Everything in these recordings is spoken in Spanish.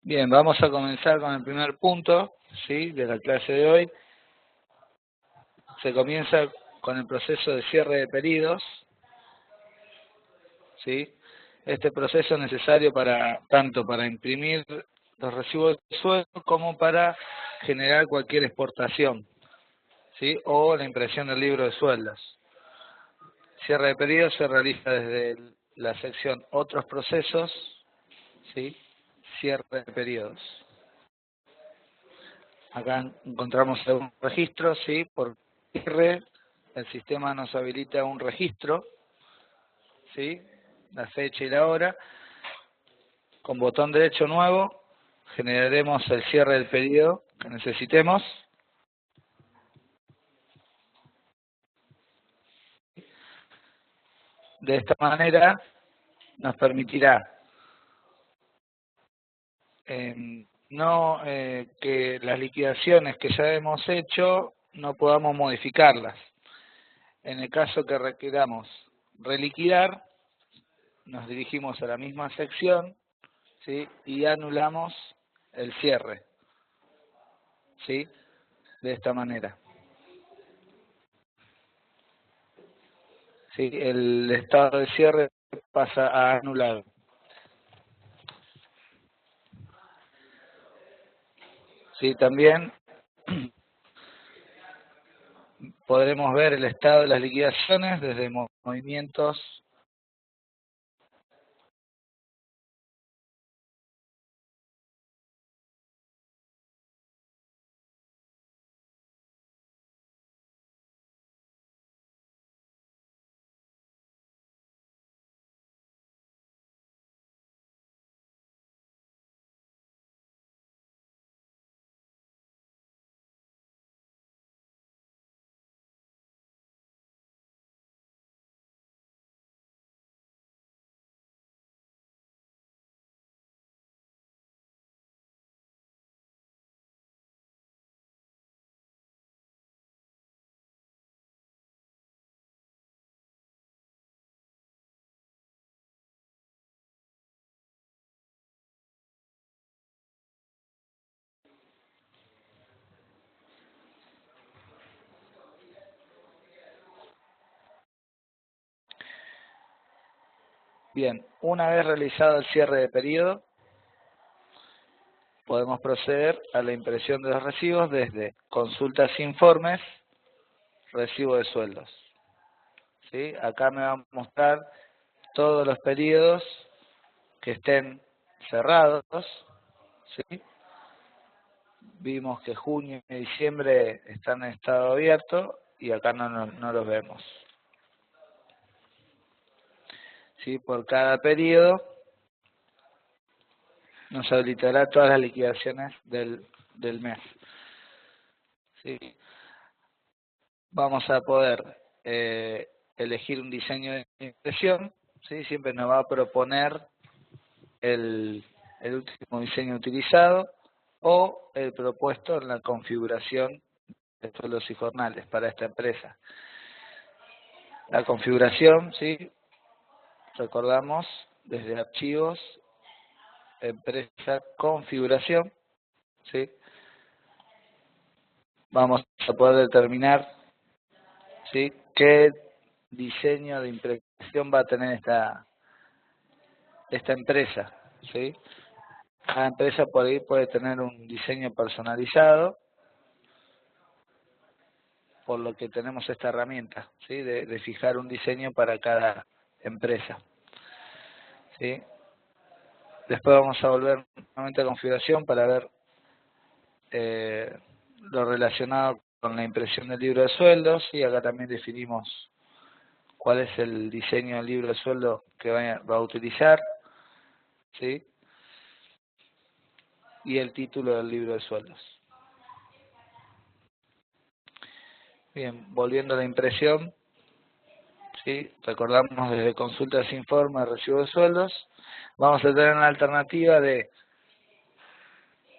Bien, vamos a comenzar con el primer punto, ¿sí?, de la clase de hoy. Se comienza con el proceso de cierre de pedidos, ¿sí? Este proceso es necesario tanto para imprimir los recibos de sueldo como para generar cualquier exportación, ¿sí?, o la impresión del libro de sueldos. Cierre de pedidos se realiza desde la sección Otros procesos, ¿sí?, Cierre de pedidos. Acá encontramos un registro, ¿sí? Por cierre, el sistema nos habilita un registro, ¿sí?, la fecha y la hora. Con botón derecho nuevo generaremos el cierre del pedido que necesitemos. De esta manera nos permitirá que las liquidaciones que ya hemos hecho no podamos modificarlas. En el caso que requeramos reliquidar, nos dirigimos a la misma sección, ¿sí?, y anulamos el cierre, ¿sí?, de esta manera. ¿Sí? El estado de cierre pasa a anulado. ¿Sí? También podremos ver el estado de las liquidaciones desde movimientos Bien, una vez realizado el cierre de periodo, podemos proceder a la impresión de los recibos desde consultas e informes, recibo de sueldos. ¿Sí? Acá me va a mostrar todos los periodos que estén cerrados, ¿sí? Vimos que junio y diciembre están en estado abierto y acá no los vemos. ¿Sí? Por cada periodo nos habilitará todas las liquidaciones del mes. ¿Sí? Vamos a poder elegir un diseño de impresión, ¿sí? Siempre nos va a proponer el último diseño utilizado o el propuesto en la configuración de sueldos y jornales para esta empresa. La configuración, ¿sí?, recordamos, desde archivos, empresa, configuración, ¿sí? Vamos a poder determinar, ¿sí?, qué diseño de impresión va a tener esta empresa, ¿sí? Cada empresa por ahí puede tener un diseño personalizado, por lo que tenemos esta herramienta, ¿sí?, de fijar un diseño para cada empresa, ¿sí? Después vamos a volver nuevamente a configuración para ver lo relacionado con la impresión del libro de sueldos, y acá también definimos cuál es el diseño del libro de sueldo que va a utilizar, ¿sí?, y el título del libro de sueldos. Bien, volviendo a la impresión, ¿sí?, recordamos desde consultas, informes, recibo de sueldos, vamos a tener una alternativa de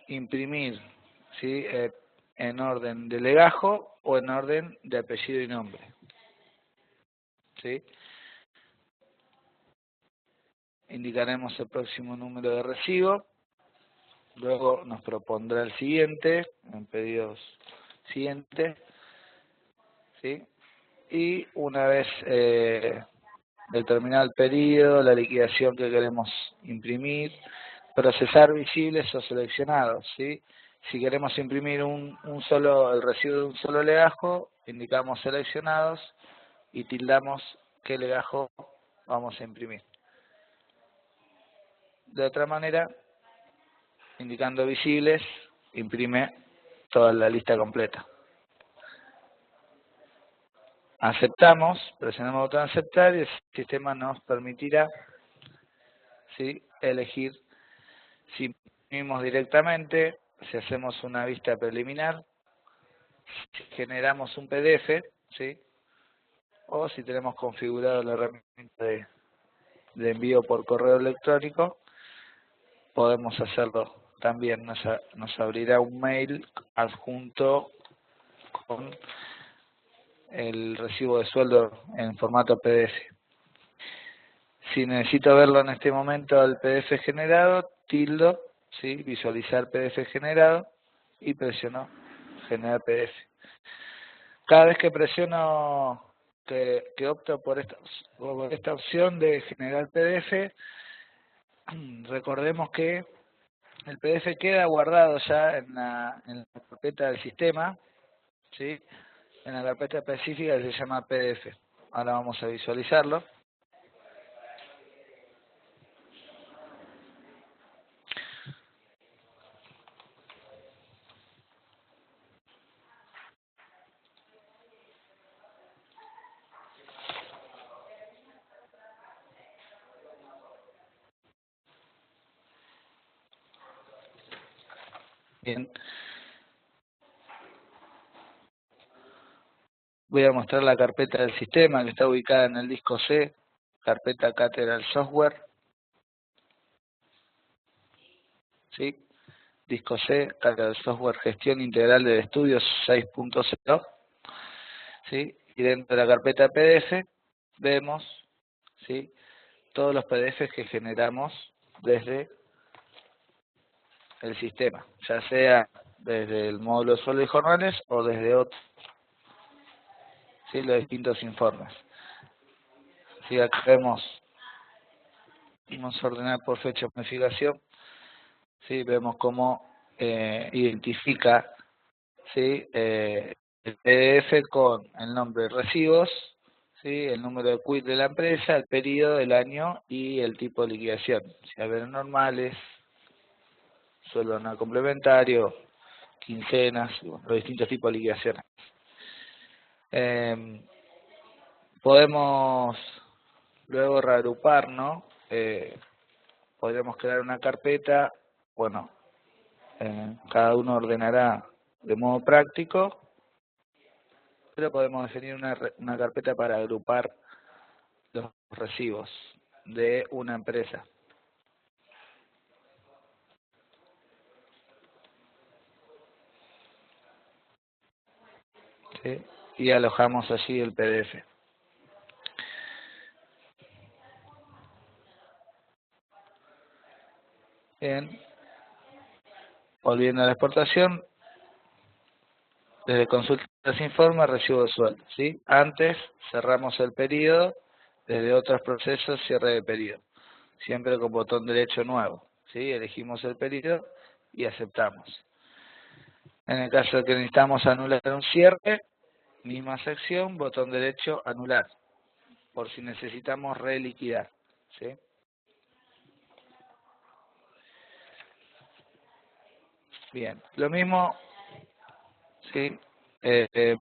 imprimir, ¿sí?, en orden de legajo o en orden de apellido y nombre, ¿sí? Indicaremos el próximo número de recibo luego nos propondrá el siguiente, en pedidos siguientes, ¿sí? Y una vez determinado el periodo, la liquidación que queremos imprimir, procesar visibles o seleccionados, ¿sí? Si queremos imprimir el recibo de un solo legajo, indicamos seleccionados y tildamos qué legajo vamos a imprimir. De otra manera, indicando visibles, imprime toda la lista completa. Aceptamos, presionamos el botón aceptar y el sistema nos permitirá, ¿sí?, elegir si imprimimos directamente, si hacemos una vista preliminar, si generamos un PDF, ¿sí?, o si tenemos configurado la herramienta de envío por correo electrónico, podemos hacerlo también. Nos abrirá un mail adjunto con el recibo de sueldo en formato PDF. Si necesito verlo en este momento el PDF generado, tildo, ¿sí?, visualizar PDF generado y presiono generar PDF. Cada vez que presiono, que opto por esta opción de generar PDF, recordemos que el PDF queda guardado ya en la carpeta del sistema, ¿sí?, en la carpeta específica que se llama PDF. Ahora vamos a visualizarlo. Bien. Voy a mostrar la carpeta del sistema que está ubicada en el disco C, carpeta Cathedral Software, ¿sí? Disco C, Cathedral Software, gestión integral del estudio 6.0, ¿sí? Y dentro de la carpeta PDF vemos, ¿sí?, todos los PDFs que generamos desde el sistema, ya sea desde el módulo de sueldo y jornales o desde otro, ¿sí?, los distintos informes. Si acá vemos, vamos a ordenar por fecha de modificación, ¿sí?, vemos cómo identifica, ¿sí?, el PDF con el nombre de recibos, ¿sí?, el número de quit de la empresa, el periodo del año y el tipo de liquidación. Si haber normales, sueldo no complementario, quincenas, los distintos tipos de liquidaciones. Podemos luego reagrupar, ¿no? Podríamos crear una carpeta, bueno, cada uno ordenará de modo práctico, pero podemos definir una carpeta para agrupar los recibos de una empresa. ¿Sí? Y alojamos allí el PDF. Bien, volviendo a la exportación, desde consultas informes, recibo de sueldo, ¿sí? Antes cerramos el periodo, desde otros procesos cierre de periodo, siempre con botón derecho nuevo, ¿sí? Elegimos el periodo y aceptamos. En el caso de que necesitamos anular un cierre, misma sección, botón derecho anular, por si necesitamos reliquidar, ¿sí? Bien, lo mismo, ¿sí?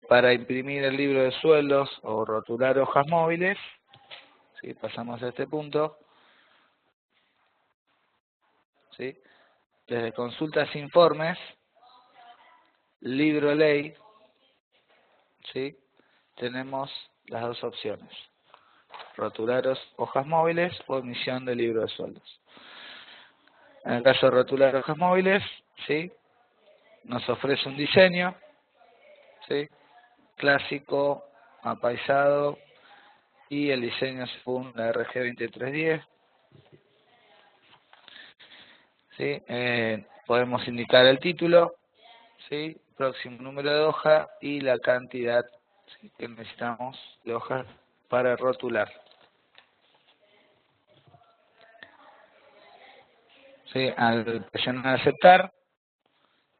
Para imprimir el libro de sueldos o rotular hojas móviles, ¿sí?, pasamos a este punto, ¿sí? Desde consultas informes, libro ley, ¿sí?, tenemos las dos opciones: rotular hojas móviles o emisión de libro de sueldos. En el caso de rotular hojas móviles, ¿sí?, nos ofrece un diseño, ¿sí?, clásico, apaisado, y el diseño según la RG 2310. ¿Sí? podemos indicar el título, ¿sí? Próximo número de hoja y la cantidad, ¿sí?, que necesitamos de hojas para rotular. ¿Sí? Al presionar aceptar,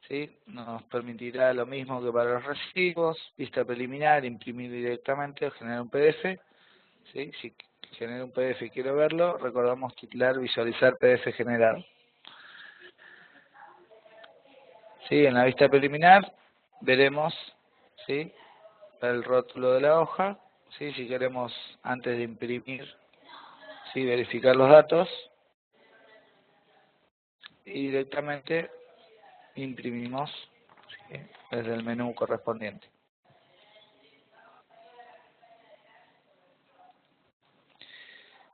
¿sí?, nos permitirá lo mismo que para los recibos, vista preliminar, imprimir directamente o generar un PDF. ¿Sí? Si genero un PDF y quiero verlo, recordamos titular, visualizar PDF generado. ¿Sí? En la vista preliminar veremos, ¿sí?, el rótulo de la hoja. ¿Sí? Si queremos, antes de imprimir, ¿sí?, verificar los datos, y directamente imprimimos, ¿sí?, desde el menú correspondiente.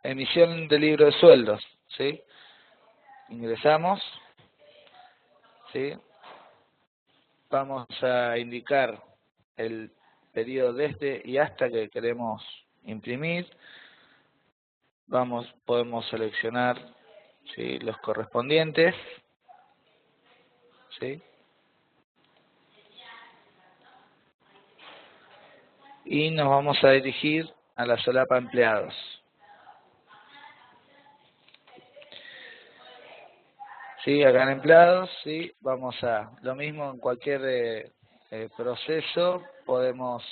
Emisión de libro de sueldos, ¿sí? Ingresamos, ¿sí? Vamos a indicar el periodo desde y hasta que queremos imprimir. Podemos seleccionar, ¿sí?, los correspondientes, ¿sí? Y nos vamos a dirigir a la solapa empleados. Sí, acá en empleados, sí, vamos a, lo mismo en cualquier proceso, podemos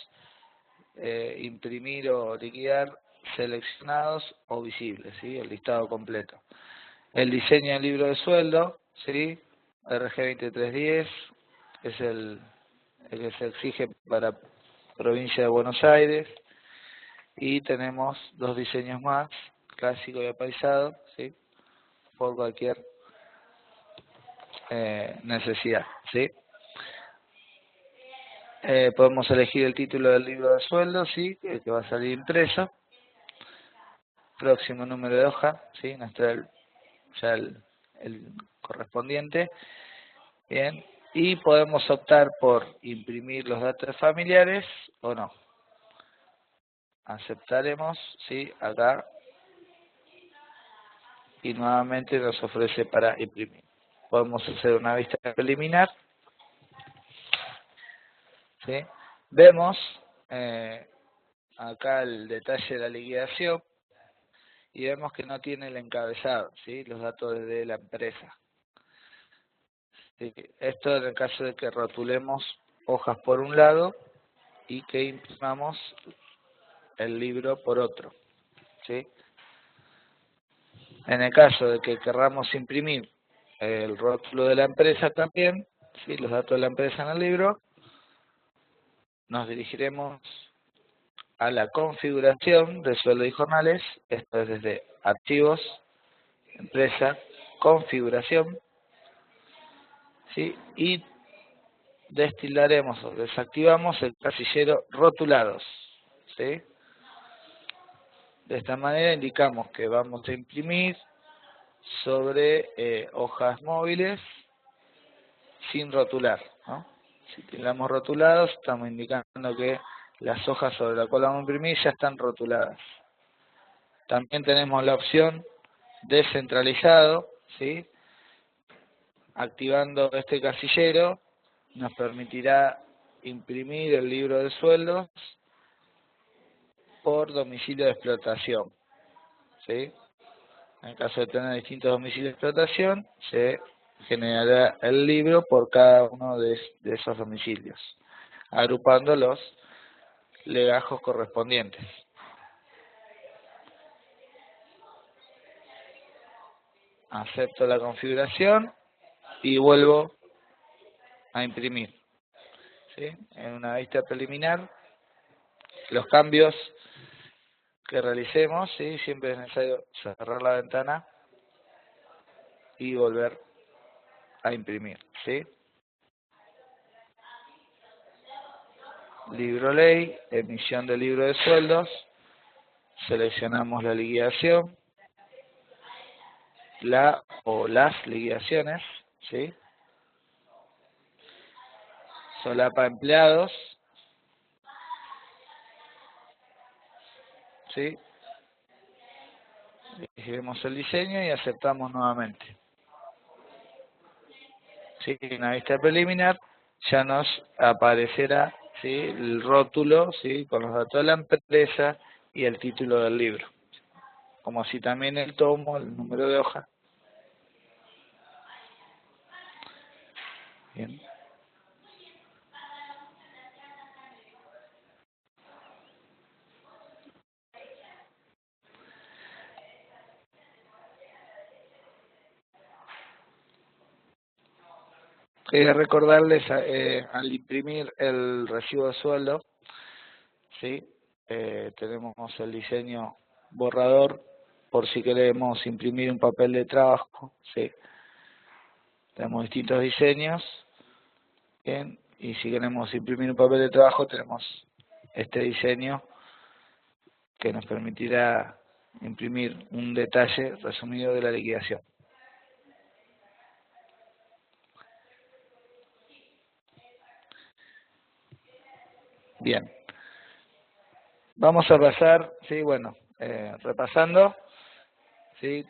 imprimir o liquidar seleccionados o visibles, ¿sí?, el listado completo. El diseño del libro de sueldo, ¿sí?, RG 2310, es el que se exige para provincia de Buenos Aires, y tenemos dos diseños más, clásico y apaisado, ¿sí?, por cualquier necesidad, ¿sí? Podemos elegir el título del libro de sueldo, ¿sí?, que va a salir impreso. Próximo número de hoja, ¿sí?, nos trae ya el correspondiente. Bien, y podemos optar por imprimir los datos familiares o no. Aceptaremos, ¿sí?, acá, y nuevamente nos ofrece para imprimir. Podemos hacer una vista preliminar, ¿sí? Vemos acá el detalle de la liquidación y vemos que no tiene el encabezado, ¿sí?, los datos de la empresa. ¿Sí? Esto en el caso de que rotulemos hojas por un lado y que imprimamos el libro por otro, ¿sí? En el caso de que querramos imprimir el rótulo de la empresa también, ¿sí?, los datos de la empresa en el libro, nos dirigiremos a la configuración de sueldos y jornales. Esto es desde archivos, empresa, configuración, ¿sí?, y destilaremos o desactivamos el casillero rotulados, ¿sí? De esta manera indicamos que vamos a imprimir sobre hojas móviles sin rotular, ¿no? Si tiramos rotulados, estamos indicando que las hojas sobre las cuales vamos a imprimir ya están rotuladas. También tenemos la opción descentralizado, ¿sí? Activando este casillero nos permitirá imprimir el libro de sueldos por domicilio de explotación, ¿sí? En el caso de tener distintos domicilios de explotación, se generará el libro por cada uno de esos domicilios, agrupando los legajos correspondientes. Acepto la configuración y vuelvo a imprimir, ¿sí? En una vista preliminar, los cambios que realicemos, ¿sí?, siempre es necesario cerrar la ventana y volver a imprimir, ¿sí? Libro ley, emisión del libro de sueldos, seleccionamos la liquidación, la o las liquidaciones, ¿sí? Solapa empleados, ¿sí? Elegiremos el diseño y aceptamos nuevamente. ¿sí? Una vista preliminar, ya nos aparecerá, ¿sí? El rótulo, ¿sí? Con los datos de la empresa y el título del libro, como así también el tomo, el número de hoja. Bien. Quería recordarles al imprimir el recibo de sueldo, ¿sí? Tenemos el diseño borrador por si queremos imprimir un papel de trabajo, ¿sí? Tenemos distintos diseños, bien, y si queremos imprimir un papel de trabajo tenemos este diseño que nos permitirá imprimir un detalle resumido de la liquidación. Bien, vamos a pasar, sí, bueno, repasando, sí,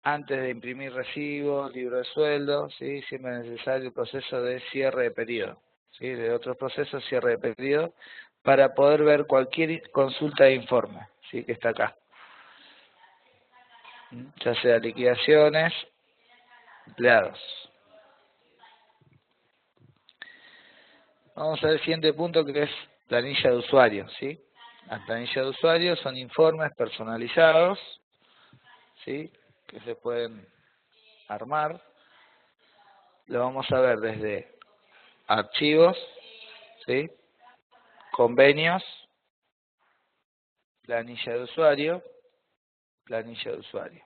antes de imprimir recibos, libro de sueldo, sí, siempre es necesario el proceso de cierre de periodo, sí, de otros procesos, cierre de periodo, para poder ver cualquier consulta de informe, sí, que está acá, ya sea liquidaciones, empleados. Vamos al siguiente punto que es planilla de usuario, ¿sí? Las planillas de usuario son informes personalizados, ¿sí? Que se pueden armar. Lo vamos a ver desde archivos, ¿sí? Convenios, planilla de usuario, planilla de usuario.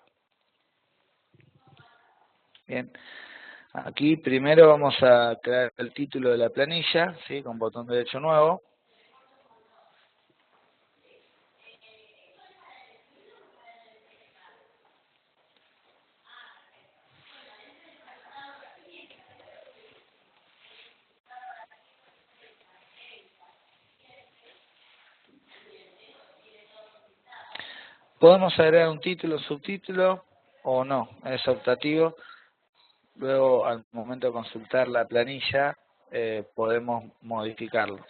Bien, aquí primero vamos a crear el título de la planilla, ¿sí? Con botón derecho nuevo. Podemos agregar un título, un subtítulo o no, es optativo. Luego, al momento de consultar la planilla, podemos modificarlo.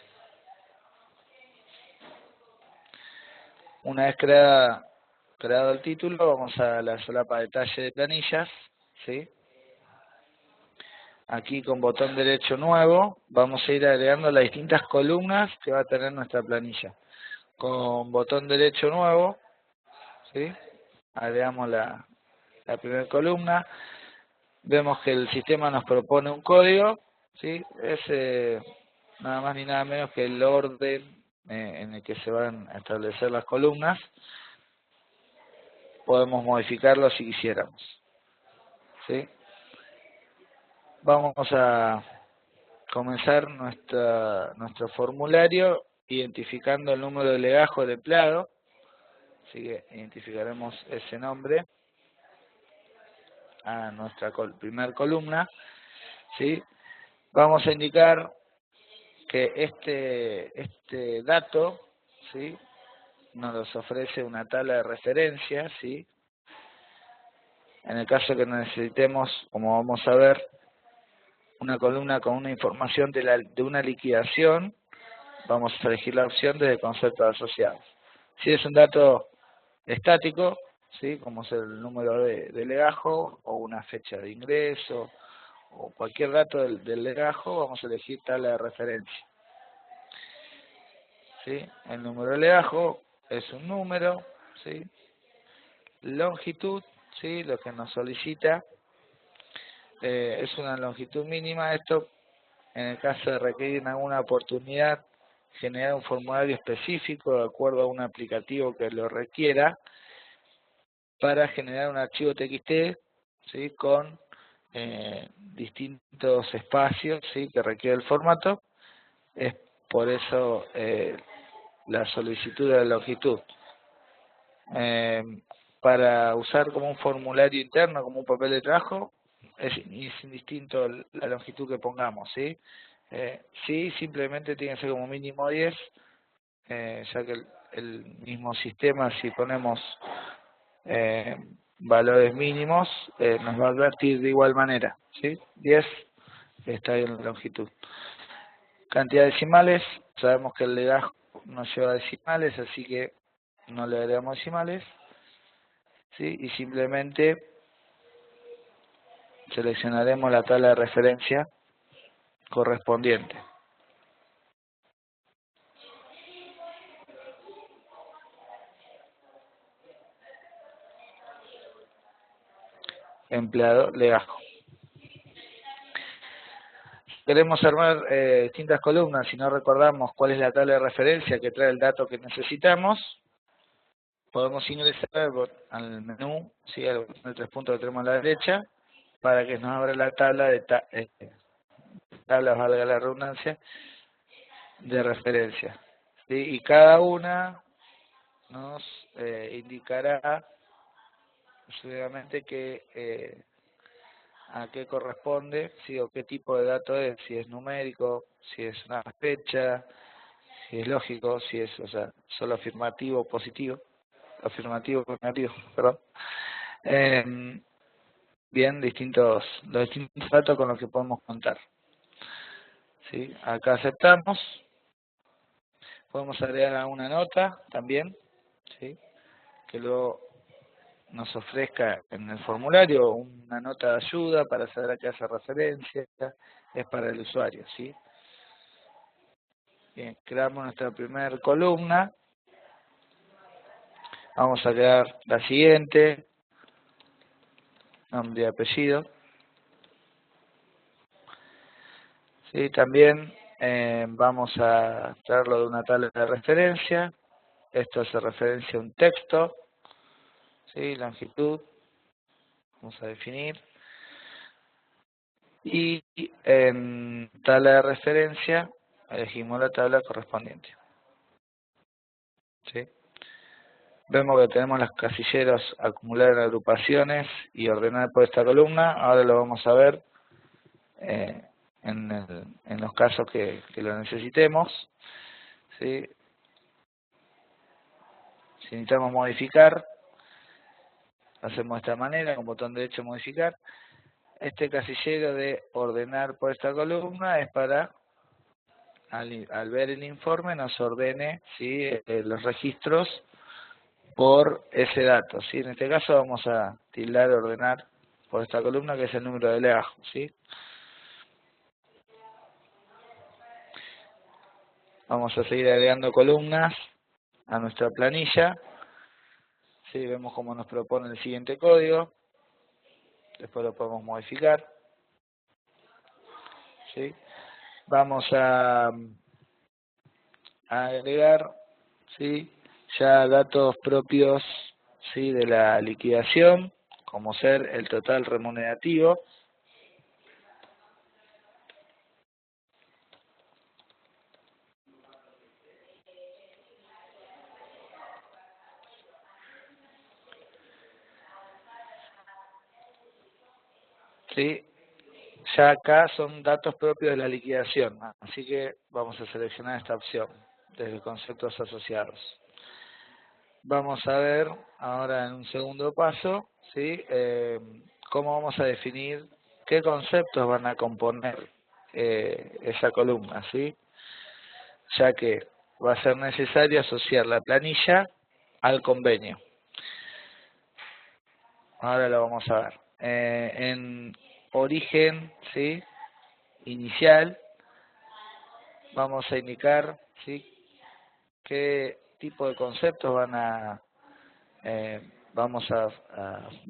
Una vez creado el título, vamos a la solapa detalle de planillas, ¿sí? Aquí con botón derecho nuevo, vamos a ir agregando las distintas columnas que va a tener nuestra planilla. Con botón derecho nuevo, ¿sí? Agregamos la primera columna. Vemos que el sistema nos propone un código, ¿sí? Es nada más ni nada menos que el orden en el que se van a establecer las columnas. Podemos modificarlo si quisiéramos, ¿sí? Vamos a comenzar nuestro formulario identificando el número de legajo del empleado, así que identificaremos ese nombre a nuestra primer columna, ¿sí? Vamos a indicar que este dato, ¿sí? Nos ofrece una tabla de referencia, ¿sí? En el caso que necesitemos, como vamos a ver, una columna con una información de una liquidación, vamos a elegir la opción de conceptos asociados. Si es un dato estático, ¿sí? Como es el número de legajo o una fecha de ingreso o cualquier dato del legajo, vamos a elegir tabla de referencia, ¿sí? El número de legajo es un número, ¿sí? Longitud, ¿sí? Lo que nos solicita es una longitud mínima. Esto, en el caso de requerir en alguna oportunidad generar un formulario específico de acuerdo a un aplicativo que lo requiera para generar un archivo TXT, ¿sí? Con distintos espacios, ¿sí? Que requiere el formato. Es por eso la solicitud de la longitud. Eh, para usar como un formulario interno, como un papel de trabajo, es indistinto la longitud que pongamos, ¿sí? Sí, simplemente tiene que ser como mínimo 10, ya que el mismo sistema, si ponemos valores mínimos, nos va a advertir de igual manera, ¿sí? 10 está ahí en la longitud. Cantidad de decimales, sabemos que el legajo no lleva decimales, así que no le agregamos decimales, ¿sí? Y simplemente seleccionaremos la tabla de referencia correspondiente. Empleado legajo. Queremos armar distintas columnas, si no recordamos cuál es la tabla de referencia que trae el dato que necesitamos, podemos ingresar al menú, ¿sí? Al botón de 3 puntos que tenemos a la derecha, para que nos abra la tabla de tablas, valga la redundancia, de referencia, ¿sí? Y cada una nos indicará sucesivamente a qué corresponde, ¿sí? O qué tipo de dato es, si es numérico, si es una fecha, si es lógico, si es, o sea, solo afirmativo o positivo, afirmativo o negativo, perdón. Bien, los distintos datos con los que podemos contar. ¿Sí? Acá aceptamos. Podemos agregar una nota también, ¿sí? Que luego nos ofrezca en el formulario una nota de ayuda para saber a qué hace referencia, es para el usuario, ¿sí? Bien, creamos nuestra primera columna. Vamos a crear la siguiente, nombre y apellido. ¿Sí? También vamos a traerlo de una tabla de referencia. Esto hace referencia a un texto, ¿sí? Longitud, vamos a definir. Y en tabla de referencia elegimos la tabla correspondiente, ¿sí? Vemos que tenemos los casilleros acumular en agrupaciones y ordenar por esta columna. Ahora lo vamos a ver en los casos que lo necesitemos, ¿sí? Si necesitamos modificar, hacemos de esta manera, con botón derecho modificar. Este casillero de ordenar por esta columna es para, al ver el informe, nos ordene, ¿sí? Los registros por ese dato, ¿sí? En este caso vamos a tildar ordenar por esta columna, que es el número de legajo, ¿sí? Vamos a seguir agregando columnas a nuestra planilla, ¿sí? Vemos cómo nos propone el siguiente código, después lo podemos modificar, ¿sí? Vamos a agregar, ¿sí? Ya datos propios, ¿sí? De la liquidación, como ser el total remunerativo. ¿Sí? Ya acá son datos propios de la liquidación, así que vamos a seleccionar esta opción desde conceptos asociados. Vamos a ver ahora en un segundo paso, ¿sí? Cómo vamos a definir qué conceptos van a componer esa columna, ¿sí? Ya que va a ser necesario asociar la planilla al convenio. Ahora lo vamos a ver. En origen, ¿sí? Inicial, vamos a indicar, ¿sí? Qué tipo de conceptos va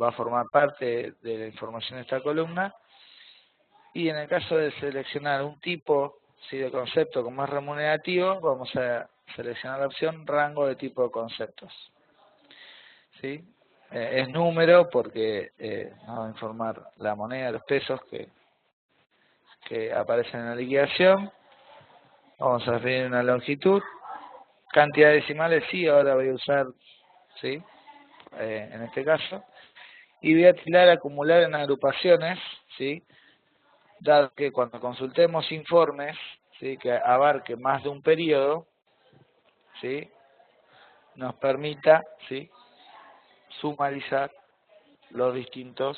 a formar parte de la información de esta columna, y en el caso de seleccionar un tipo, ¿sí? De concepto como es remunerativo, vamos a seleccionar la opción rango de tipo de conceptos, ¿sí? Es número porque nos va a informar la moneda, los pesos que aparecen en la liquidación. Vamos a definir una longitud. Cantidad de decimales, sí, ahora voy a usar, ¿sí? En este caso. Y voy a tildar acumular en agrupaciones, ¿sí? Dado que cuando consultemos informes, ¿sí? Que abarque más de un periodo, ¿sí? Nos permita, ¿sí? Sumarizar los distintos,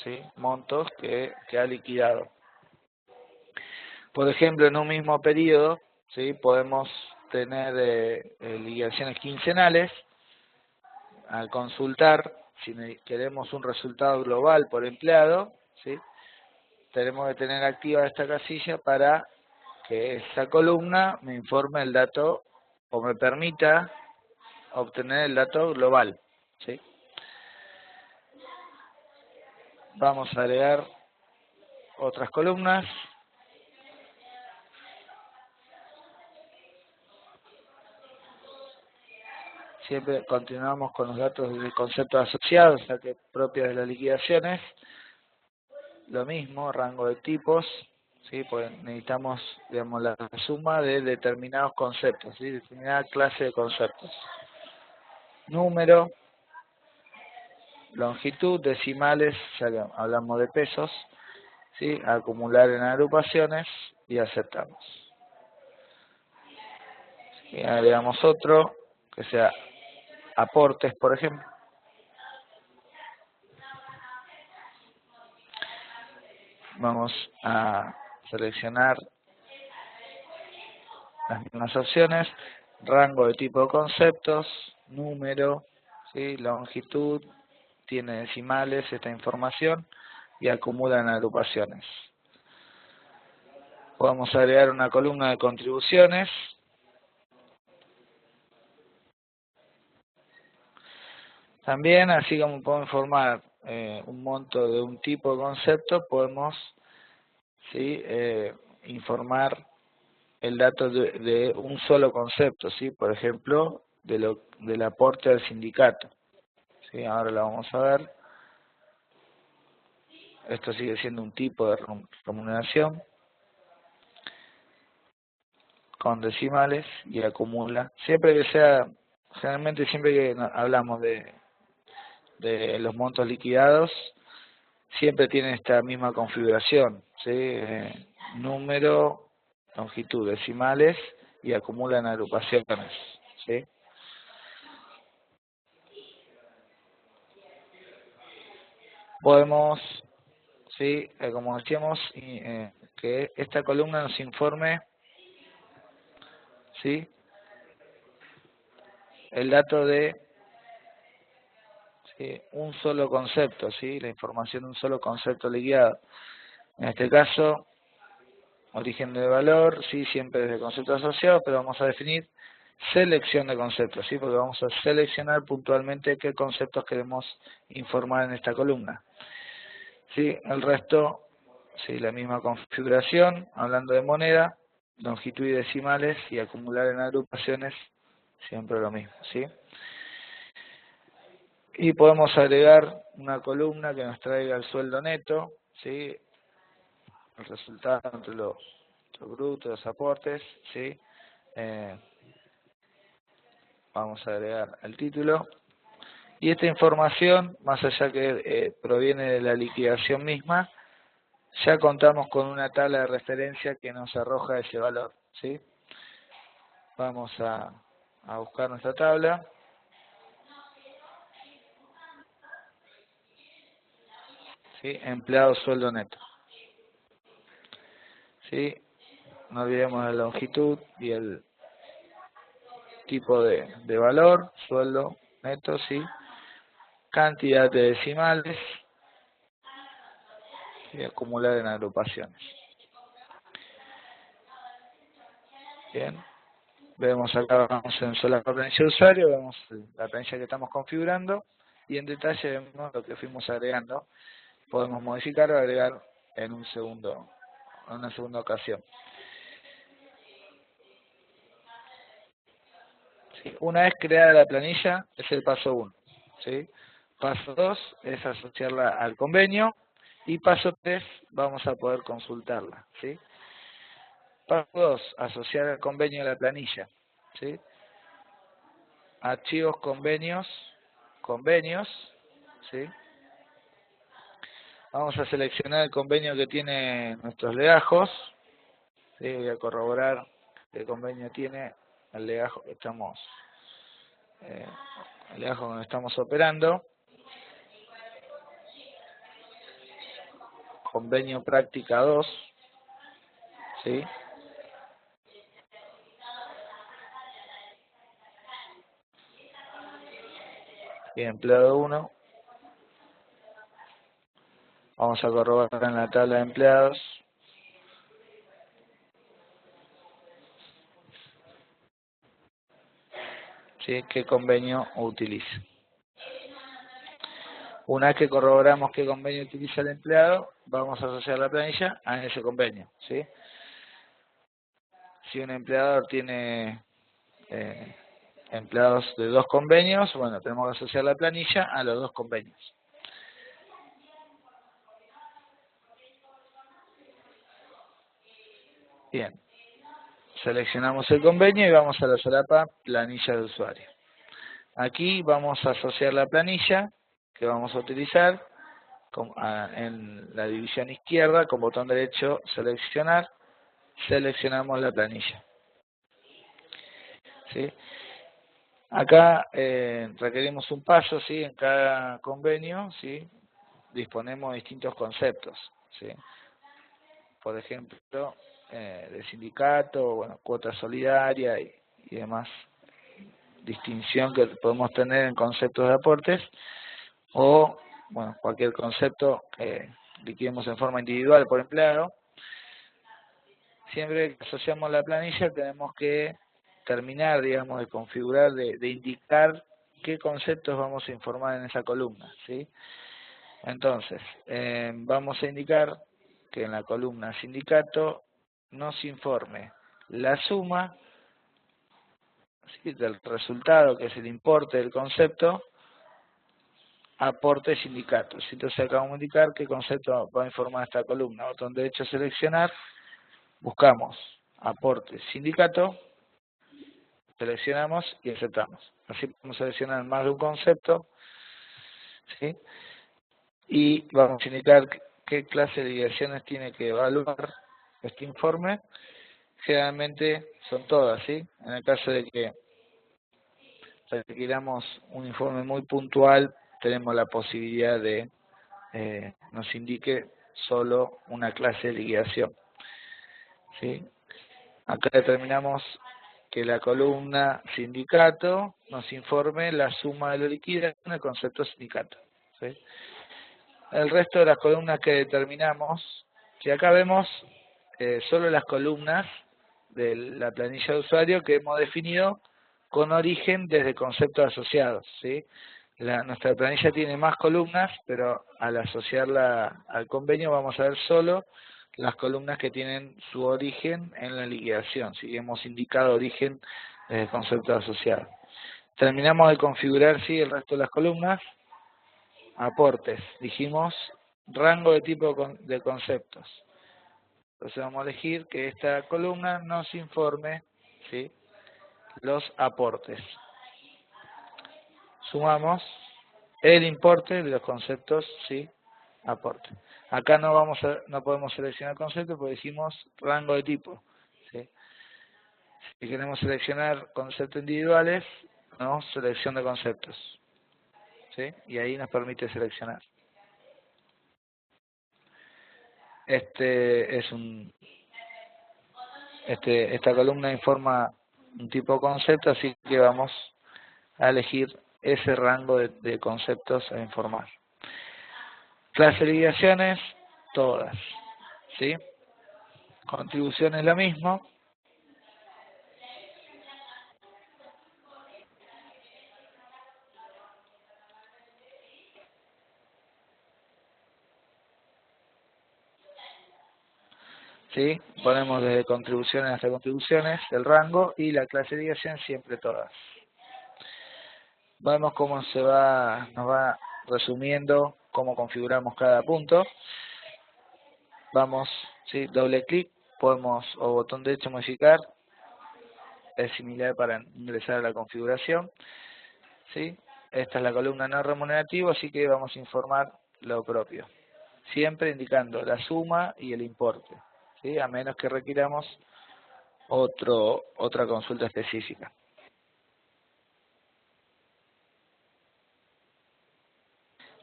¿sí?, montos que ha liquidado. Por ejemplo, en un mismo periodo, ¿sí?, podemos tener liquidaciones quincenales. Al consultar, si queremos un resultado global por empleado, ¿sí?, tenemos que tener activa esta casilla para que esa columna me informe el dato o me permita obtener el dato global, ¿sí? Vamos a agregar otras columnas. Siempre continuamos con los datos de conceptos asociados, o sea que propios de las liquidaciones. Lo mismo, rango de tipos, ¿sí?, pues necesitamos, digamos, la suma de determinados conceptos, ¿sí?, determinada clase de conceptos. Número, longitud, decimales, ya que hablamos de pesos, ¿sí?, acumular en agrupaciones y aceptamos. Y agregamos otro, que sea aportes, por ejemplo. Vamos a seleccionar las mismas opciones, rango de tipo de conceptos, número, ¿sí?, longitud, tiene decimales esta información y acumula en agrupaciones. Podemos agregar una columna de contribuciones. También, así como podemos informar un monto de un tipo de concepto, podemos, ¿sí?, informar el dato de un solo concepto, ¿sí?, por ejemplo, del aporte al sindicato. ¿Sí? Ahora lo vamos a ver. Esto sigue siendo un tipo de remuneración con decimales y acumula. Siempre que sea, generalmente siempre que hablamos de los montos liquidados, siempre tiene esta misma configuración, ¿sí? Número, longitud, decimales y acumulan agrupaciones, ¿sí? Podemos, ¿sí?, como decíamos, que esta columna nos informe, ¿sí?, el dato de, ¿sí?, un solo concepto, ¿sí?, la información de un solo concepto liquidado. En este caso, origen de valor, sí, siempre desde concepto asociado, pero vamos a definir selección de conceptos, ¿sí?, porque vamos a seleccionar puntualmente qué conceptos queremos informar en esta columna. Sí, el resto, sí, la misma configuración, hablando de moneda, longitud y decimales y acumular en agrupaciones, siempre lo mismo, ¿sí? Y podemos agregar una columna que nos traiga el sueldo neto, ¿sí?, el resultado entre los brutos, los aportes, ¿sí? Vamos a agregar el título. Y esta información, más allá que proviene de la liquidación misma, ya contamos con una tabla de referencia que nos arroja ese valor, ¿sí? Vamos a buscar nuestra tabla. ¿Sí? Empleado, sueldo neto. ¿Sí? No olvidemos la longitud y el tipo de valor, sueldo neto, ¿sí? Cantidad de decimales y acumular en agrupaciones. Bien. Vemos acá, vamos en sola planilla de usuario, vemos la planilla que estamos configurando y en detalle vemos lo que fuimos agregando. Podemos modificar o agregar en una segunda ocasión. ¿Sí? Una vez creada la planilla, es el paso 1. ¿Sí? Paso 2 es asociarla al convenio y paso 3 vamos a poder consultarla. ¿Sí? Paso 2, asociar el convenio a la planilla. ¿Sí? Archivos, convenios, ¿sí? Vamos a seleccionar el convenio que tiene nuestros legajos. ¿Sí? Voy a corroborar qué convenio tiene el legajo que estamos, el legajo donde estamos operando. convenio práctica 2, ¿sí? Y empleado 1, vamos a corroborar en la tabla de empleados. ¿Sí? ¿Qué convenio utiliza? Una vez que corroboramos qué convenio utiliza el empleado, vamos a asociar la planilla a ese convenio, ¿sí? Si un empleador tiene empleados de 2 convenios, bueno, tenemos que asociar la planilla a los 2 convenios. Bien, seleccionamos el convenio y vamos a la solapa planilla de usuario. Aquí vamos a asociar la planilla que vamos a utilizar en la división izquierda, con botón derecho seleccionar, seleccionamos la planilla. ¿Sí? Acá requerimos un paso, ¿sí? En cada convenio, ¿sí? Disponemos de distintos conceptos, ¿sí? Por ejemplo, de sindicato, bueno, cuota solidaria y demás distinción que podemos tener en conceptos de aportes, o bueno, cualquier concepto que liquidemos en forma individual por empleado. Siempre que asociamos la planilla tenemos que terminar, digamos, de configurar, de indicar qué conceptos vamos a informar en esa columna, ¿sí? Entonces, vamos a indicar que en la columna sindicato nos informe la suma, ¿sí?, del resultado, que es el importe del concepto, aporte sindicato. Entonces acá vamos a indicar qué concepto va a informar esta columna. Botón derecho seleccionar, buscamos aporte sindicato, seleccionamos y aceptamos. Así podemos seleccionar más de un concepto, ¿sí? Y vamos a indicar qué clase de liquidaciones tiene que evaluar este informe. Generalmente son todas, ¿sí? En el caso de que requiramos un informe muy puntual, tenemos la posibilidad de nos indique solo una clase de liquidación, ¿sí? Acá determinamos que la columna sindicato nos informe la suma de lo liquidado en el concepto sindicato, ¿sí? El resto de las columnas que determinamos, si acá vemos solo las columnas de la planilla de usuario que hemos definido con origen desde conceptos asociados, ¿sí? Nuestra planilla tiene más columnas, pero al asociarla al convenio vamos a ver solo las columnas que tienen su origen en la liquidación, ¿sí? Hemos indicado origen desde conceptos asociados. Terminamos de configurar, ¿sí?, el resto de las columnas. Aportes, dijimos rango de tipo de conceptos. Entonces vamos a elegir que esta columna nos informe, ¿sí?, los aportes. Sumamos el importe de los conceptos, ¿sí?, aporte. Acá no podemos seleccionar conceptos porque decimos rango de tipo, ¿sí? Si queremos seleccionar conceptos individuales, no, selección de conceptos, ¿sí? Y ahí nos permite seleccionar. Esta columna informa un tipo de concepto, así que vamos a elegir ese rango de conceptos a informar. Clase de liquidaciones, todas, ¿sí? Contribuciones lo mismo. ¿Sí? Ponemos desde contribuciones hasta contribuciones, el rango, y la clase de liquidación siempre todas. Vemos cómo nos va resumiendo cómo configuramos cada punto. Vamos, ¿sí?, doble clic, podemos, o botón derecho modificar, es similar para ingresar a la configuración, ¿sí? Esta es la columna no remunerativo, así que vamos a informar lo propio, siempre indicando la suma y el importe, ¿sí?, a menos que requiramos otra consulta específica.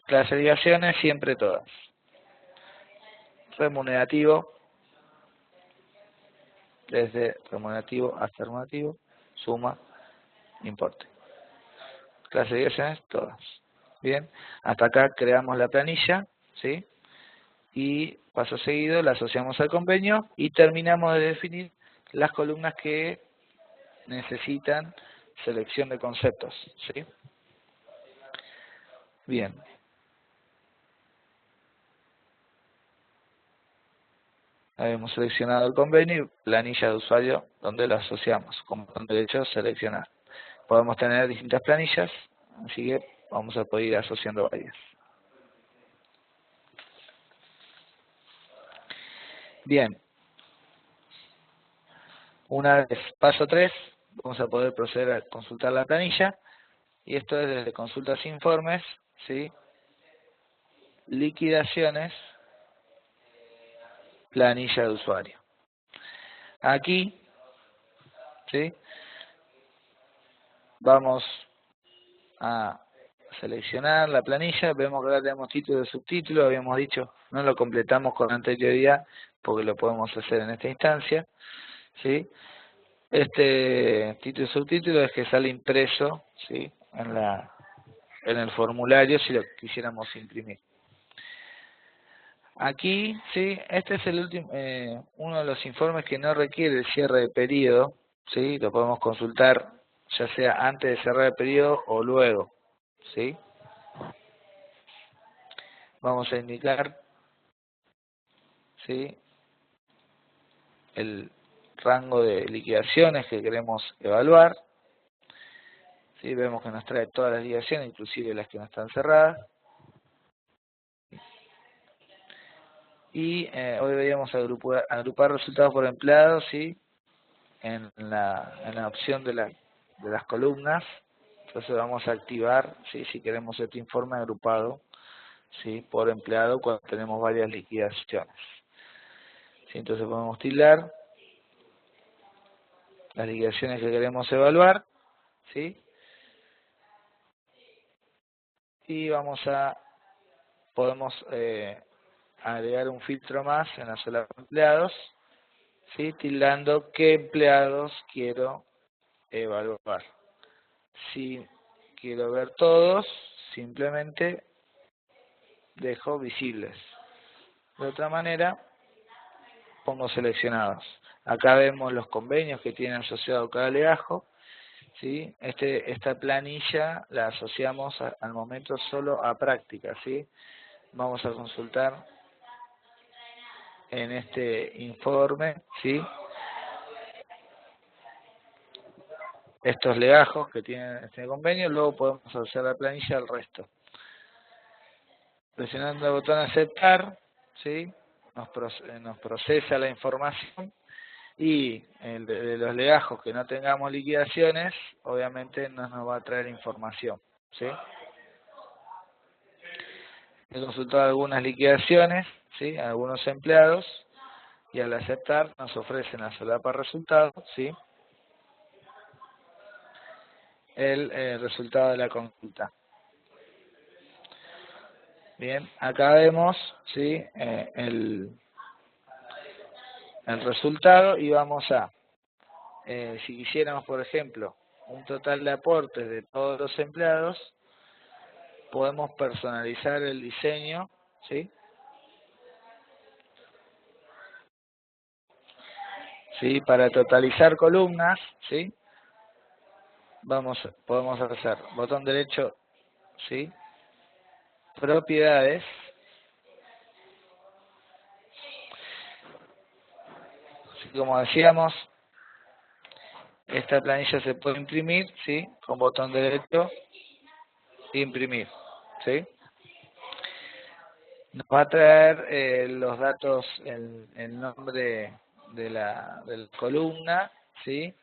Clase de liquidaciones, siempre todas. remunerativo, desde remunerativo hasta remunerativo, suma, importe. Clase de liquidaciones, todas. Bien, hasta acá creamos la planilla, ¿sí? Y paso seguido la asociamos al convenio y terminamos de definir las columnas que necesitan selección de conceptos, ¿sí? Bien. Hemos seleccionado el convenio y planilla de usuario donde lo asociamos, como botón derecho seleccionar. Podemos tener distintas planillas, así que vamos a poder ir asociando varias. Bien. Una vez paso 3, vamos a poder proceder a consultar la planilla, y esto es desde consultas informes, ¿sí? Liquidaciones, planilla de usuario. Aquí, ¿sí? Vamos a seleccionar la planilla, vemos que ahora tenemos título y subtítulo, habíamos dicho, no lo completamos con anterioridad porque lo podemos hacer en esta instancia, ¿sí? Este título y subtítulo es que sale impreso, ¿sí? En el formulario si lo quisiéramos imprimir. Aquí, sí, este es el último, uno de los informes que no requiere el cierre de periodo, sí, lo podemos consultar ya sea antes de cerrar el periodo o luego, sí. Vamos a indicar, sí, el rango de liquidaciones que queremos evaluar, sí, vemos que nos trae todas las liquidaciones, inclusive las que no están cerradas. Y hoy deberíamos agrupar resultados por empleados, ¿sí? En la opción de las columnas. Entonces vamos a activar, ¿sí? Si queremos este informe agrupado, ¿sí? Por empleado cuando tenemos varias liquidaciones. ¿Sí? Entonces podemos tildar las liquidaciones que queremos evaluar, ¿sí? Y podemos agregar un filtro más en la sola empleados, ¿sí? Tildando qué empleados quiero evaluar. Si quiero ver todos, simplemente dejo visibles. De otra manera, pongo seleccionados. Acá vemos los convenios que tiene asociado cada legajo, ¿sí? Esta planilla la asociamos al momento solo a práctica, ¿sí? Vamos a consultar en este informe, ¿sí? Estos legajos que tienen este convenio, luego podemos asociar la planilla al resto. Presionando el botón aceptar, ¿sí? Nos procesa la información, y de los legajos que no tengamos liquidaciones, obviamente no nos va a traer información, ¿sí? He consultado algunas liquidaciones, ¿sí? Algunos empleados, y al aceptar nos ofrecen la solapa resultado, ¿sí? El resultado de la consulta. Bien, acá vemos, ¿sí? El resultado, y vamos a, si quisiéramos, por ejemplo, un total de aportes de todos los empleados, podemos personalizar el diseño, ¿sí? ¿Sí? Para totalizar columnas, ¿sí? Podemos hacer botón derecho, ¿sí? Propiedades. Así como decíamos, esta planilla se puede imprimir, ¿sí? Con botón derecho, imprimir, ¿sí? Nos va a traer los datos, el nombre de la columna, ¿sí?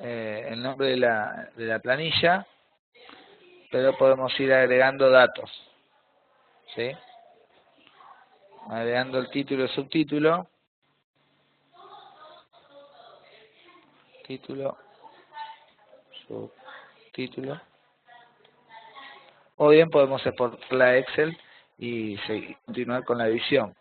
El nombre de la planilla, pero podemos ir agregando datos, ¿sí? Agregando el título y subtítulo, título, subtítulo, o bien podemos exportar la Excel y continuar con la edición.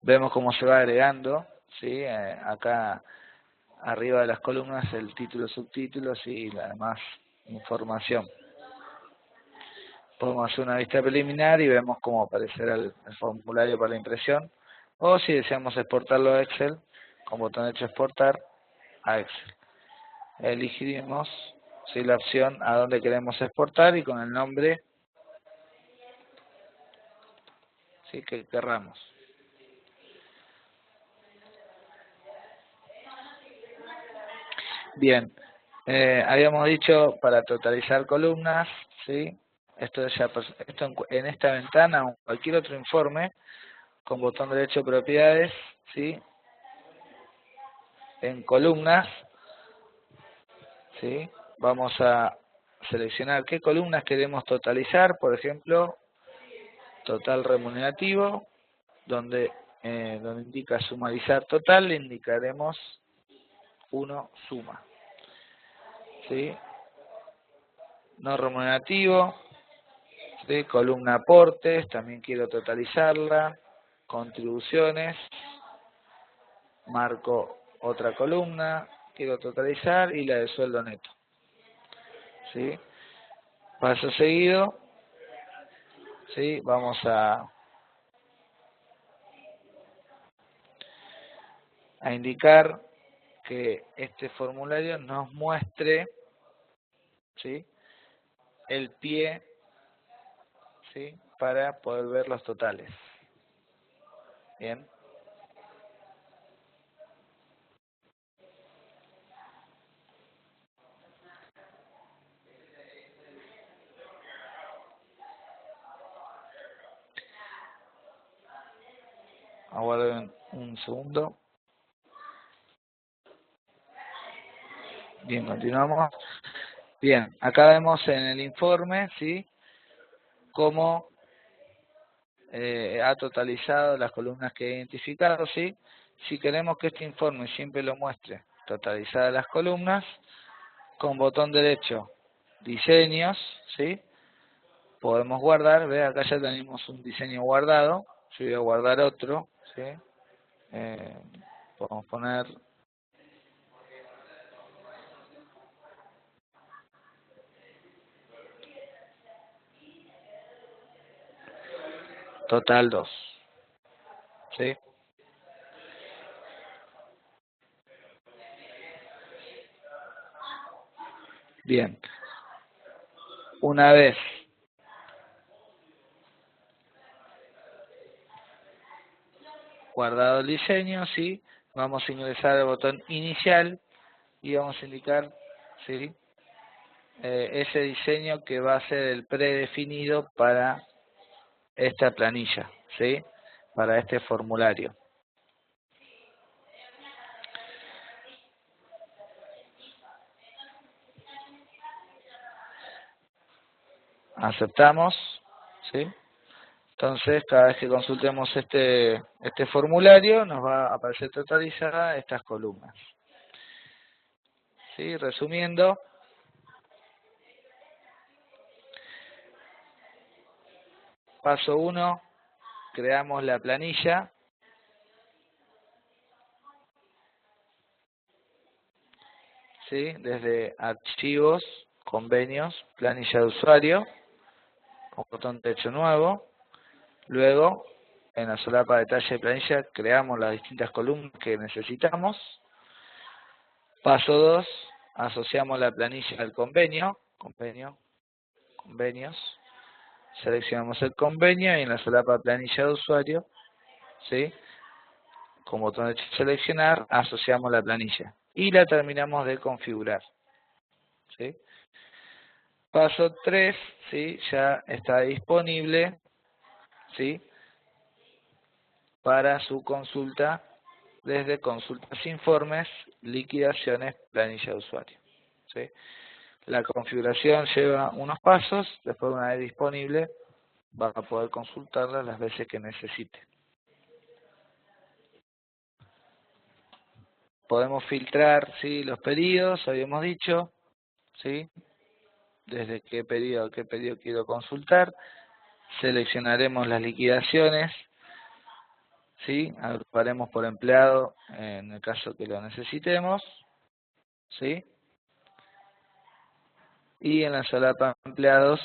Vemos cómo se va agregando, ¿sí? Acá arriba de las columnas el título, subtítulos y la demás información. Podemos hacer una vista preliminar y vemos cómo aparecerá el formulario para la impresión. O si deseamos exportarlo a Excel, con botón derecho exportar a Excel. Elegiremos la opción a dónde queremos exportar y con el nombre que querramos. Bien, habíamos dicho para totalizar columnas, ¿sí? Esto en esta ventana o en cualquier otro informe, con botón derecho propiedades, ¿sí? En columnas, ¿sí? Vamos a seleccionar qué columnas queremos totalizar, por ejemplo, total remunerativo, donde indica sumarizar total, le indicaremos 1 suma, ¿sí? No remunerativo, ¿sí? Columna aportes, también quiero totalizarla, contribuciones, marco otra columna, quiero totalizar y la de sueldo neto, ¿sí? Paso seguido, ¿sí? Vamos a indicar que este formulario nos muestre, ¿sí? El pie, ¿sí? Para poder ver los totales. Bien. Aguarden un segundo. Bien, continuamos. Bien, acá vemos en el informe, ¿sí? Cómo ha totalizado las columnas que he identificado, ¿sí? Si queremos que este informe siempre lo muestre totalizadas las columnas, con botón derecho, diseños, ¿sí? Podemos guardar, ve, acá ya tenemos un diseño guardado, yo voy a guardar otro, ¿sí? Podemos poner total 2, ¿sí? Bien, una vez guardado el diseño, ¿sí? Vamos a ingresar el botón inicial y vamos a indicar, ¿sí? Ese diseño que va a ser el predefinido para esta planilla, ¿sí? Para este formulario. Aceptamos, ¿sí? Entonces, cada vez que consultemos este formulario, nos va a aparecer totalizada estas columnas. ¿Sí? Resumiendo, paso 1, creamos la planilla. ¿Sí? Desde archivos, convenios, planilla de usuario, con botón derecho nuevo. Luego, en la solapa detalle de planilla, creamos las distintas columnas que necesitamos. Paso 2, asociamos la planilla al convenio, convenios, seleccionamos el convenio y en la solapa planilla de usuario, ¿sí? Con botón de seleccionar, asociamos la planilla y la terminamos de configurar, ¿sí? Paso 3, ¿sí? Ya está disponible, ¿sí? Para su consulta desde consultas, informes, liquidaciones, planilla de usuario, ¿sí? La configuración lleva unos pasos, después una vez disponible va a poder consultarla las veces que necesite. Podemos filtrar, ¿sí? Los pedidos, habíamos dicho, ¿sí? Desde qué pedido a qué pedido quiero consultar. Seleccionaremos las liquidaciones, ¿sí? Agruparemos por empleado en el caso que lo necesitemos, ¿sí? Y en la solapa empleados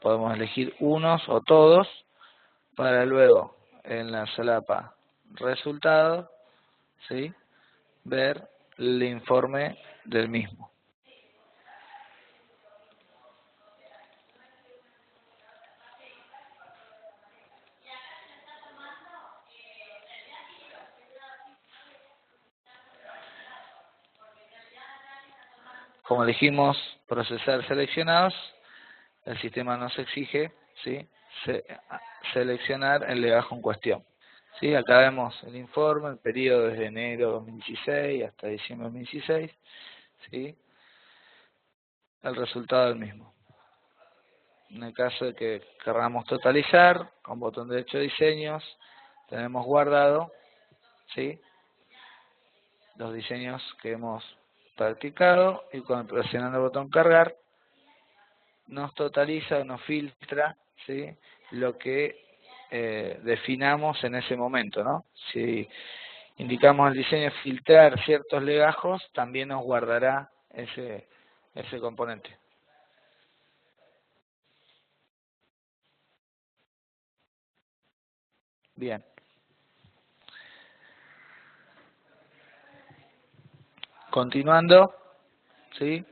podemos elegir unos o todos para luego en la solapa resultado, ¿sí? Ver el informe del mismo. Como dijimos, procesar seleccionados, el sistema nos exige, ¿sí? Seleccionar el legajo en cuestión. ¿Sí? Acá vemos el informe, el periodo desde enero 2016 hasta diciembre 2016, ¿sí? El resultado del mismo. En el caso de que queramos totalizar, con botón derecho de diseños, tenemos guardado, ¿sí? Los diseños que hemos practicado y cuando presionando el botón cargar, nos totaliza, nos filtra, ¿sí? Lo que definamos en ese momento, ¿no? Si indicamos el diseño filtrar ciertos legajos, también nos guardará ese componente. Bien. Continuando, ¿sí?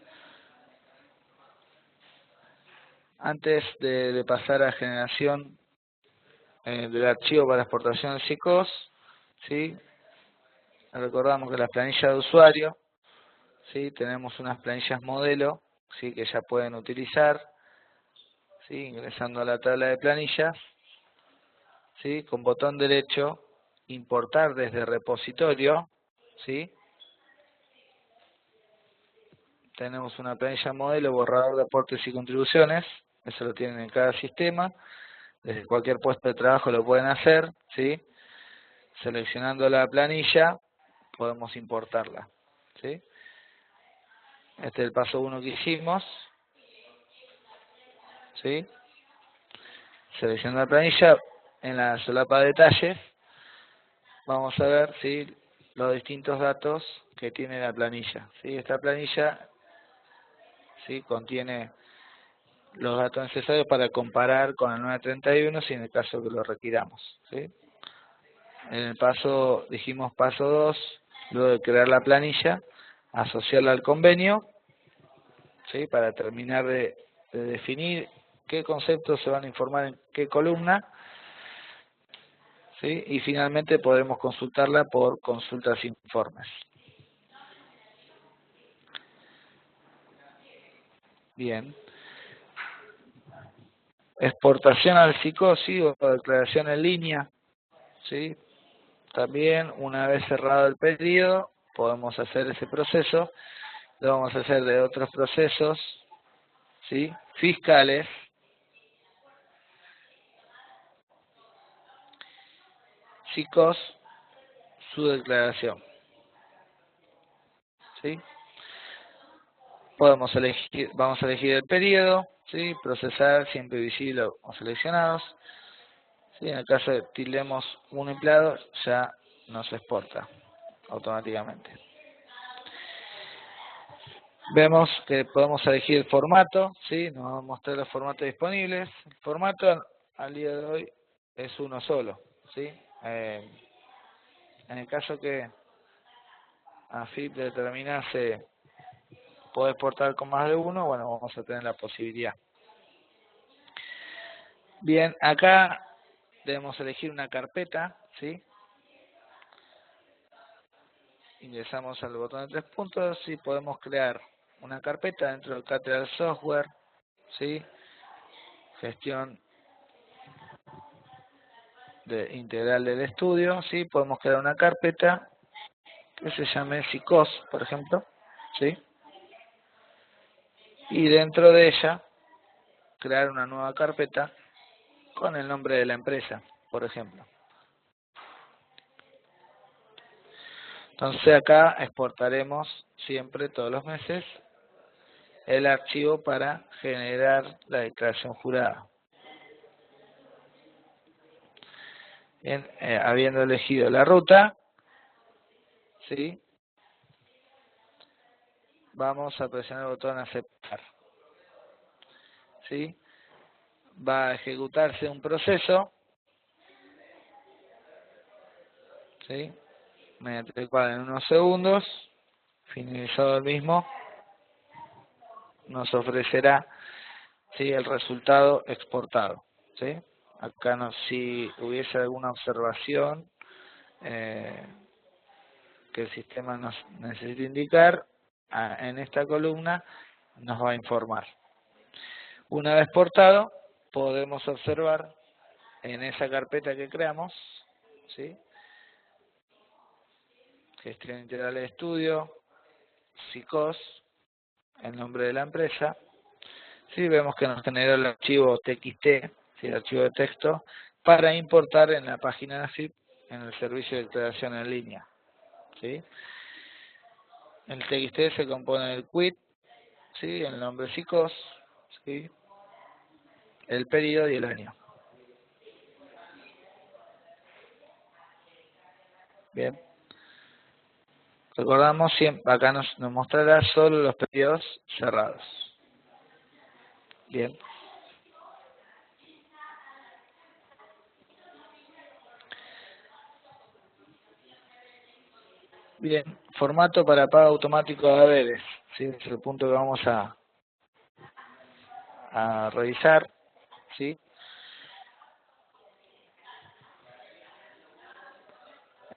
Antes de pasar a generación del archivo para exportación al SICOS, ¿sí? Recordamos que las planillas de usuario, ¿sí? Tenemos unas planillas modelo, ¿sí? Que ya pueden utilizar, ¿sí? Ingresando a la tabla de planillas, ¿sí? Con botón derecho, importar desde repositorio, ¿sí? Tenemos una planilla modelo, borrador de aportes y contribuciones, eso lo tienen en cada sistema, desde cualquier puesto de trabajo lo pueden hacer, ¿sí? Seleccionando la planilla, podemos importarla, ¿sí? Este es el paso 1 que hicimos, ¿sí? Seleccionando la planilla, en la solapa de detalles, vamos a ver, ¿sí? Los distintos datos que tiene la planilla, ¿sí? Esta planilla, ¿sí? Contiene los datos necesarios para comparar con el 931 si en el caso que lo requiramos, ¿sí? En el paso, dijimos paso 2, luego de crear la planilla, asociarla al convenio, ¿sí? Para terminar de definir qué conceptos se van a informar en qué columna, ¿sí? Y finalmente podremos consultarla por consultas informes. Bien. Exportación al SICOS, ¿sí? O declaración en línea, ¿sí? También, una vez cerrado el pedido, podemos hacer ese proceso. Lo vamos a hacer de otros procesos, ¿sí? Fiscales, SICOS, su declaración, ¿sí? Podemos elegir, vamos a elegir el periodo, ¿sí? Procesar, siempre visible o seleccionados, ¿sí? En el caso de tildemos un empleado, ya nos exporta automáticamente. Vemos que podemos elegir el formato, ¿sí? Nos va a mostrar los formatos disponibles. El formato al día de hoy es uno solo, ¿sí? En el caso que AFIP determinase poder exportar con más de uno, bueno, vamos a tener la posibilidad. Bien, acá debemos elegir una carpeta, ¿sí? Ingresamos al botón de 3 puntos y podemos crear una carpeta dentro del Cathedral Software, ¿sí? Gestión integral del estudio, ¿sí? Podemos crear una carpeta que se llame SICOS, por ejemplo, ¿sí? Y dentro de ella crear una nueva carpeta con el nombre de la empresa, por ejemplo. Entonces acá exportaremos siempre, todos los meses, el archivo para generar la declaración jurada. Bien, habiendo elegido la ruta, ¿sí? Vamos a presionar el botón aceptar, ¿sí? Va a ejecutarse un proceso, ¿sí? Mediante el cual en unos segundos, finalizado el mismo, nos ofrecerá, ¿sí?, el resultado exportado, ¿sí? Acá si hubiese alguna observación que el sistema nos necesita indicar, en esta columna nos va a informar. Una vez exportado, podemos observar en esa carpeta que creamos, ¿sí?, Gestión Integral de Estudio, SICOS, el nombre de la empresa. Sí, vemos que nos generó el archivo TXT, ¿sí?, el archivo de texto, para importar en la página de FIP en el servicio de declaración en línea, ¿sí? El TXT se compone del quit, ¿sí?, el nombre SICOS, ¿sí?, el periodo y el año. Bien. Recordamos siempre, acá nos mostrará solo los periodos cerrados. Bien. Bien, formato para pago automático de haberes, ¿sí? Es el punto que vamos a revisar, ¿sí?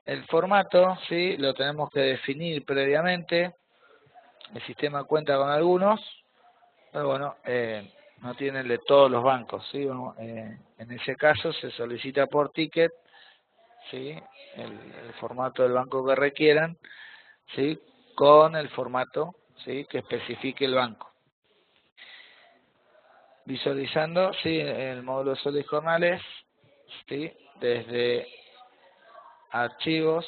El formato, ¿sí?, lo tenemos que definir previamente. El sistema cuenta con algunos, pero bueno, no tiene el de todos los bancos, ¿sí? En ese caso se solicita por ticket, ¿sí?, el formato del banco que requieran, ¿sí?, con el formato, ¿sí?, que especifique el banco. Visualizando, ¿sí?, el módulo de sueldos y jornales, ¿sí?, desde archivos,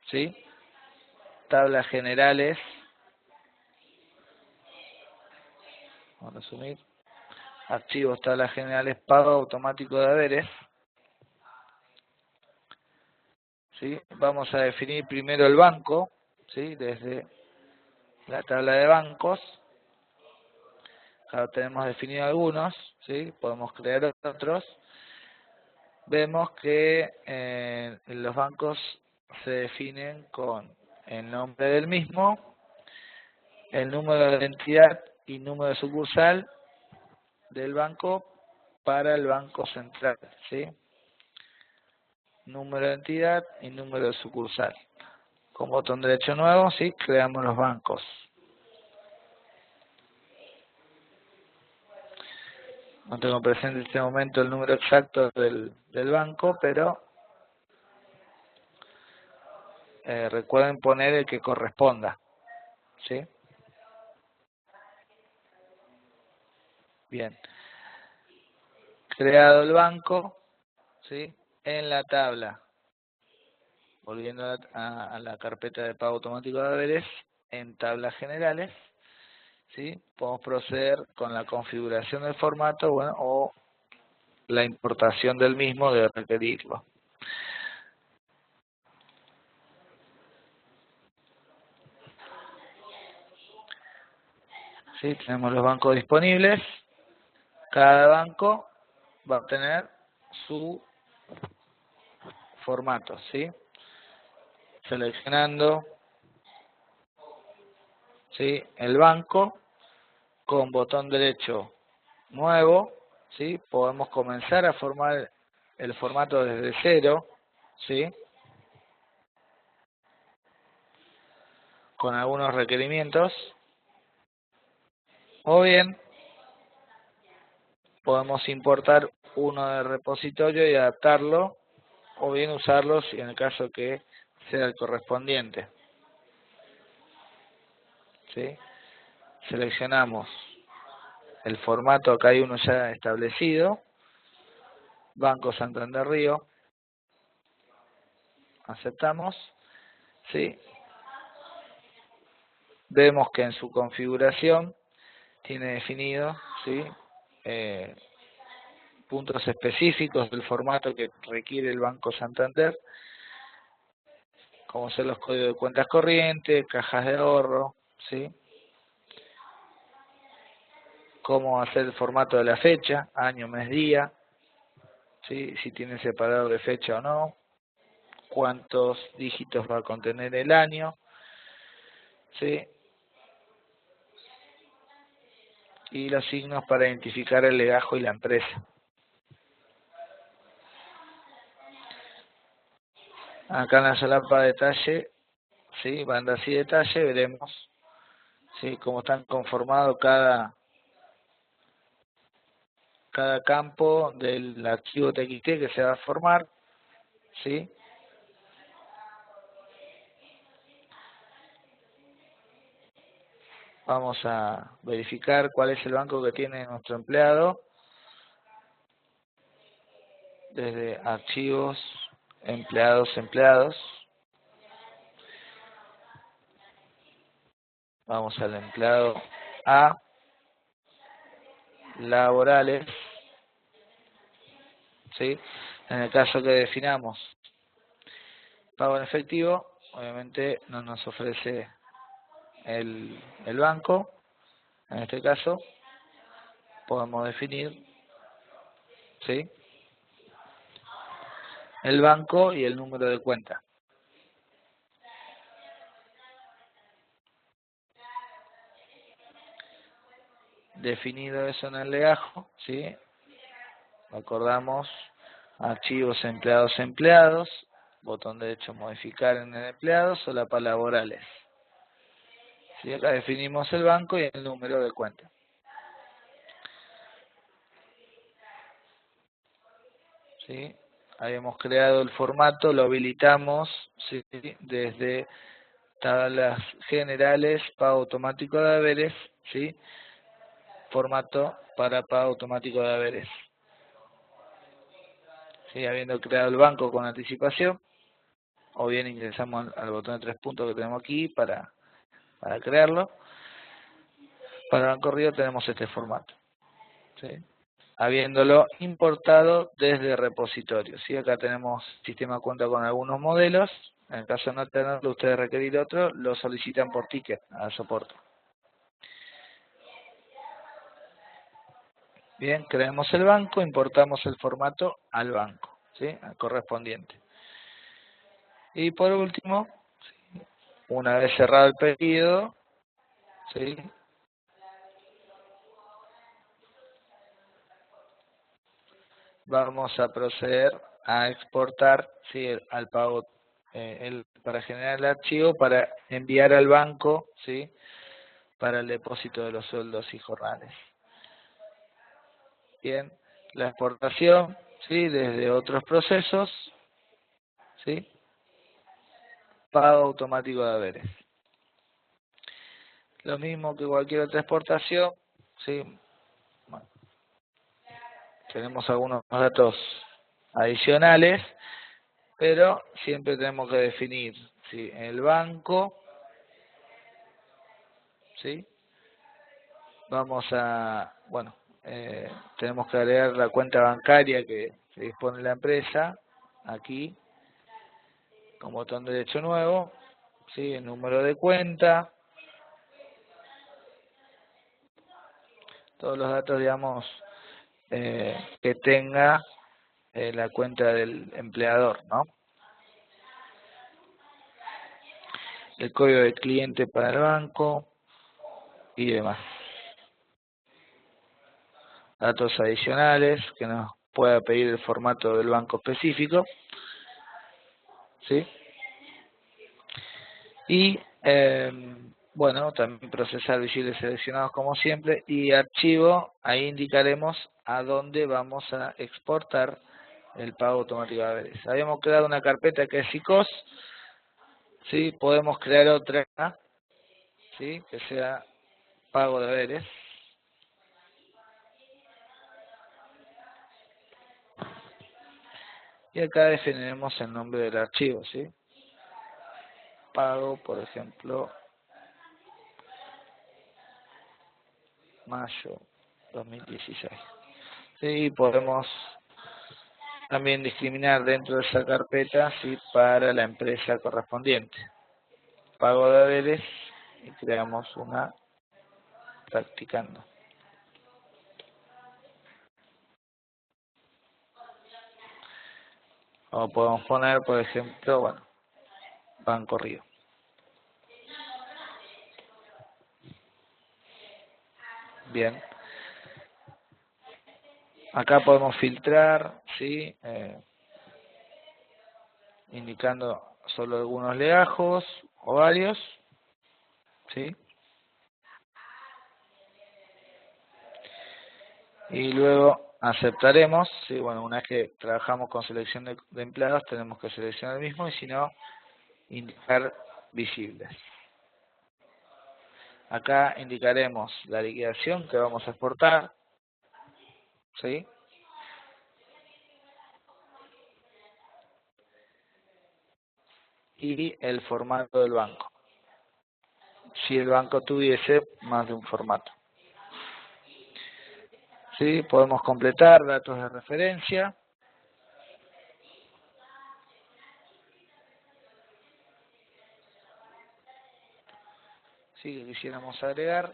¿sí?, tablas generales, vamos a resumir, archivos, tablas generales, pago automático de haberes, ¿sí? Vamos a definir primero el banco, ¿sí?, desde la tabla de bancos. Acá tenemos definido algunos, ¿sí?, podemos crear otros. Vemos que los bancos se definen con el nombre del mismo, el número de entidad y número de sucursal del banco para el Banco Central, ¿sí? Número de entidad y número de sucursal. Con botón derecho nuevo, ¿sí?, creamos los bancos. No tengo presente en este momento el número exacto del banco, pero recuerden poner el que corresponda, ¿sí? Bien. Creado el banco, ¿sí?, en la tabla, volviendo a la carpeta de pago automático de haberes, en tablas generales, ¿sí?, podemos proceder con la configuración del formato, bueno, o la importación del mismo de requerirlo. ¿Sí? Tenemos los bancos disponibles. Cada banco va a tener su formato, ¿sí? Seleccionando, ¿sí?, el banco, con botón derecho nuevo, ¿sí?, podemos comenzar a formar el formato desde cero, ¿sí?, con algunos requerimientos, o bien podemos importar uno del repositorio y adaptarlo, o bien usarlo si en el caso que sea el correspondiente, ¿sí? Seleccionamos el formato, acá hay uno ya establecido, Banco Santander Río, aceptamos, ¿sí? Vemos que en su configuración tiene definido, ¿sí?, puntos específicos del formato que requiere el Banco Santander, como son los códigos de cuentas corrientes, cajas de ahorro, ¿sí? Cómo hacer el formato de la fecha, año, mes, día, ¿sí? Si tiene separador de fecha o no, cuántos dígitos va a contener el año, ¿sí? Y los signos para identificar el legajo y la empresa. Acá en la solapa de detalle, ¿sí? Banda así detalle, veremos, ¿sí? Cómo están conformados cada campo del archivo TXT que se va a formar, ¿sí? Vamos a verificar cuál es el banco que tiene nuestro empleado desde archivos, empleados. Vamos al empleado A, laborales, ¿sí? En el caso que definamos pago en efectivo, obviamente no nos ofrece el banco. En este caso podemos definir, ¿sí?, el banco y el número de cuenta. Definido eso en el legajo, ¿sí?, acordamos archivos empleados, botón derecho modificar en el empleado, solapa laborales. ¿Sí? Acá definimos el banco y el número de cuenta. ¿Sí? Habíamos creado el formato, lo habilitamos, ¿sí?, desde tablas generales, pago automático de haberes, ¿sí?, formato para pago automático de haberes. ¿Sí? Habiendo creado el banco con anticipación, o bien ingresamos al botón de 3 puntos que tenemos aquí para crearlo. Para Banco Río tenemos este formato, ¿sí?, habiéndolo importado desde repositorio. ¿Sí? Acá tenemos, el sistema cuenta con algunos modelos. En el caso de no tenerlo, ustedes requerir otro, lo solicitan por ticket al soporte. Bien, creamos el banco, importamos el formato al banco, ¿sí?, al correspondiente. Y por último, ¿sí?, una vez cerrado el pedido, ¿sí?, vamos a proceder a exportar, ¿sí?, al pago, para generar el archivo, para enviar al banco, ¿sí?, para el depósito de los sueldos y jornales. Bien, la exportación, ¿sí?, desde otros procesos, ¿sí?, pago automático de haberes. Lo mismo que cualquier otra exportación, ¿sí? Bueno, tenemos algunos datos adicionales, pero siempre tenemos que definir, ¿sí?, el banco, ¿sí? Vamos a, bueno, tenemos que agregar la cuenta bancaria que se dispone la empresa, aquí, con botón derecho nuevo, ¿sí?, el número de cuenta, todos los datos, digamos, que tenga la cuenta del empleador, ¿no? El código de cliente para el banco y demás. Datos adicionales que nos pueda pedir el formato del banco específico, ¿sí? Y, bueno, también procesar visibles seleccionados como siempre, y archivo, ahí indicaremos a dónde vamos a exportar el pago automático de haberes. Habíamos creado una carpeta que es SICOS, ¿sí? Podemos crear otra, ¿sí?, que sea pago de haberes. Y acá definiremos el nombre del archivo, ¿sí? Pago, por ejemplo, mayo 2016. ¿sí? Podemos también discriminar dentro de esa carpeta, ¿sí? Para la empresa correspondiente. Pago de haberes y creamos una practicando. O podemos poner, por ejemplo, bueno, Banco Río. Bien. Acá podemos filtrar, ¿sí? Indicando solo algunos legajos o varios, ¿sí? Y luego aceptaremos, ¿sí? Bueno, una vez que trabajamos con selección de empleados, tenemos que seleccionar el mismo y si no, indicar visibles. Acá indicaremos la liquidación que vamos a exportar, ¿sí? Y el formato del banco, si el banco tuviese más de un formato. ¿Sí? Podemos completar datos de referencia. ¿Sí? Que quisiéramos agregar.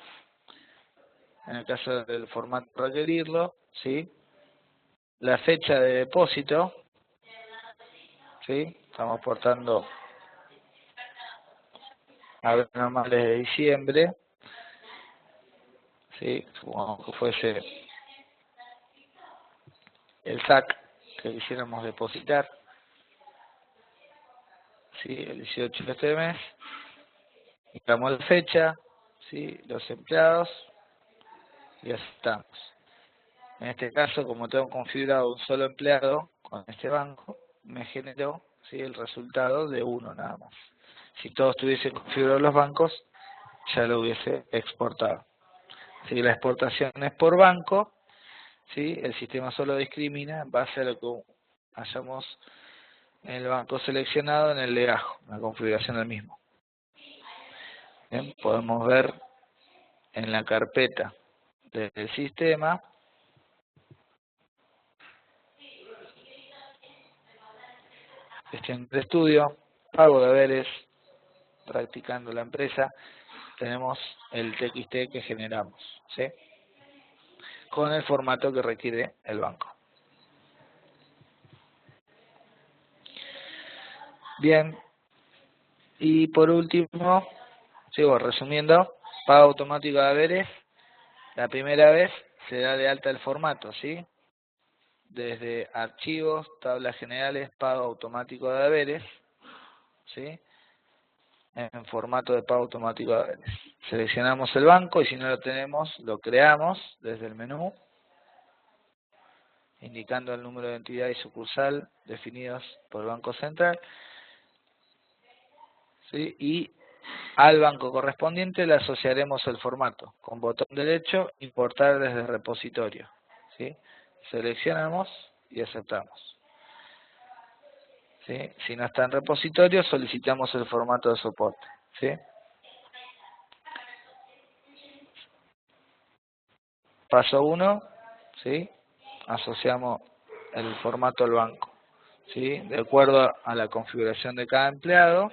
En el caso del formato requerirlo, ¿sí? La fecha de depósito, ¿sí? Estamos exportando abril normales de diciembre, ¿sí? Como que fuese el SAC que quisiéramos depositar, ¿sí? El 18 de este mes. Indicamos la fecha, ¿sí? Los empleados y aceptamos. En este caso, como tengo configurado un solo empleado con este banco, me generó, ¿sí? El resultado de uno nada más. Si todos tuviesen configurados los bancos, ya lo hubiese exportado. Si la exportación es por banco, ¿sí? El sistema solo discrimina en base a lo que hayamos en el banco seleccionado en el legajo, la configuración del mismo. Bien, podemos ver en la carpeta del sistema gestión de estudio, pago de haberes, practicando la empresa, tenemos el TXT que generamos, ¿sí? Con el formato que requiere el banco. Bien, y por último, sigo resumiendo, pago automático de haberes, la primera vez se da de alta el formato, ¿sí? Desde archivos, tablas generales, pago automático de haberes, ¿sí? En formato de pago automático de haberes. Seleccionamos el banco y si no lo tenemos, lo creamos desde el menú, indicando el número de entidad y sucursal definidos por el Banco Central, ¿sí? Y al banco correspondiente le asociaremos el formato con botón derecho, importar desde repositorio, ¿sí? Seleccionamos y aceptamos, ¿sí? Si no está en repositorio, solicitamos el formato de soporte, ¿sí? Paso 1, ¿sí? Asociamos el formato al banco, ¿sí? De acuerdo a la configuración de cada empleado,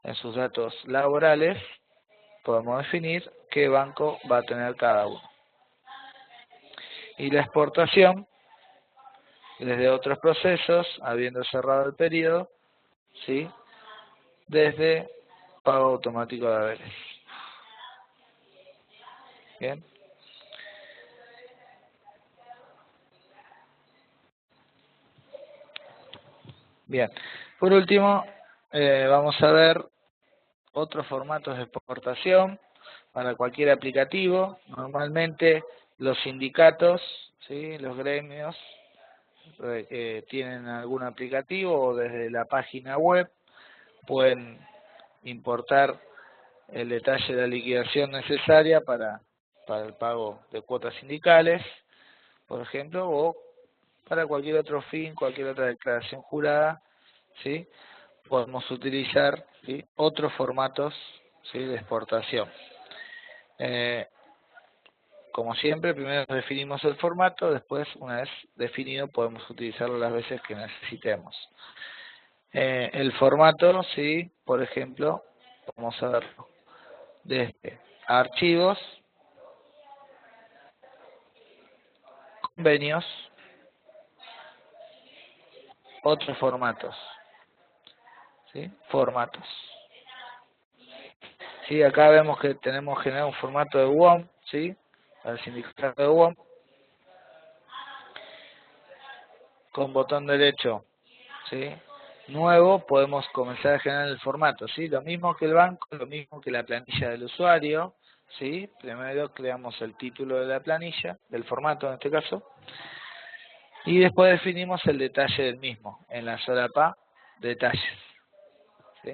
en sus datos laborales, podemos definir qué banco va a tener cada uno. Y la exportación, desde otros procesos, habiendo cerrado el periodo, ¿sí? Desde pago automático de haberes. Bien. Bien. Por último, vamos a ver otros formatos de exportación para cualquier aplicativo. Normalmente los sindicatos, ¿sí? Los gremios tienen algún aplicativo o desde la página web pueden importar el detalle de la liquidación necesaria para el pago de cuotas sindicales, por ejemplo, o para cualquier otro fin, cualquier otra declaración jurada, ¿sí? Podemos utilizar, ¿sí? Otros formatos, ¿sí? De exportación. como siempre, primero definimos el formato, después, una vez definido, podemos utilizarlo las veces que necesitemos. El formato, sí, por ejemplo, vamos a verlo desde archivos, convenios, otros formatos, ¿sí? Formatos. ¿Sí? Acá vemos que tenemos generado un formato de WOM, ¿sí? Para el sindicato de WOM, con botón derecho, ¿sí? Nuevo, podemos comenzar a generar el formato, ¿sí? Lo mismo que el banco, lo mismo que la planilla del usuario, ¿sí? Primero creamos el título de la planilla, del formato en este caso, y después definimos el detalle del mismo, en la solapa, detalles, ¿sí?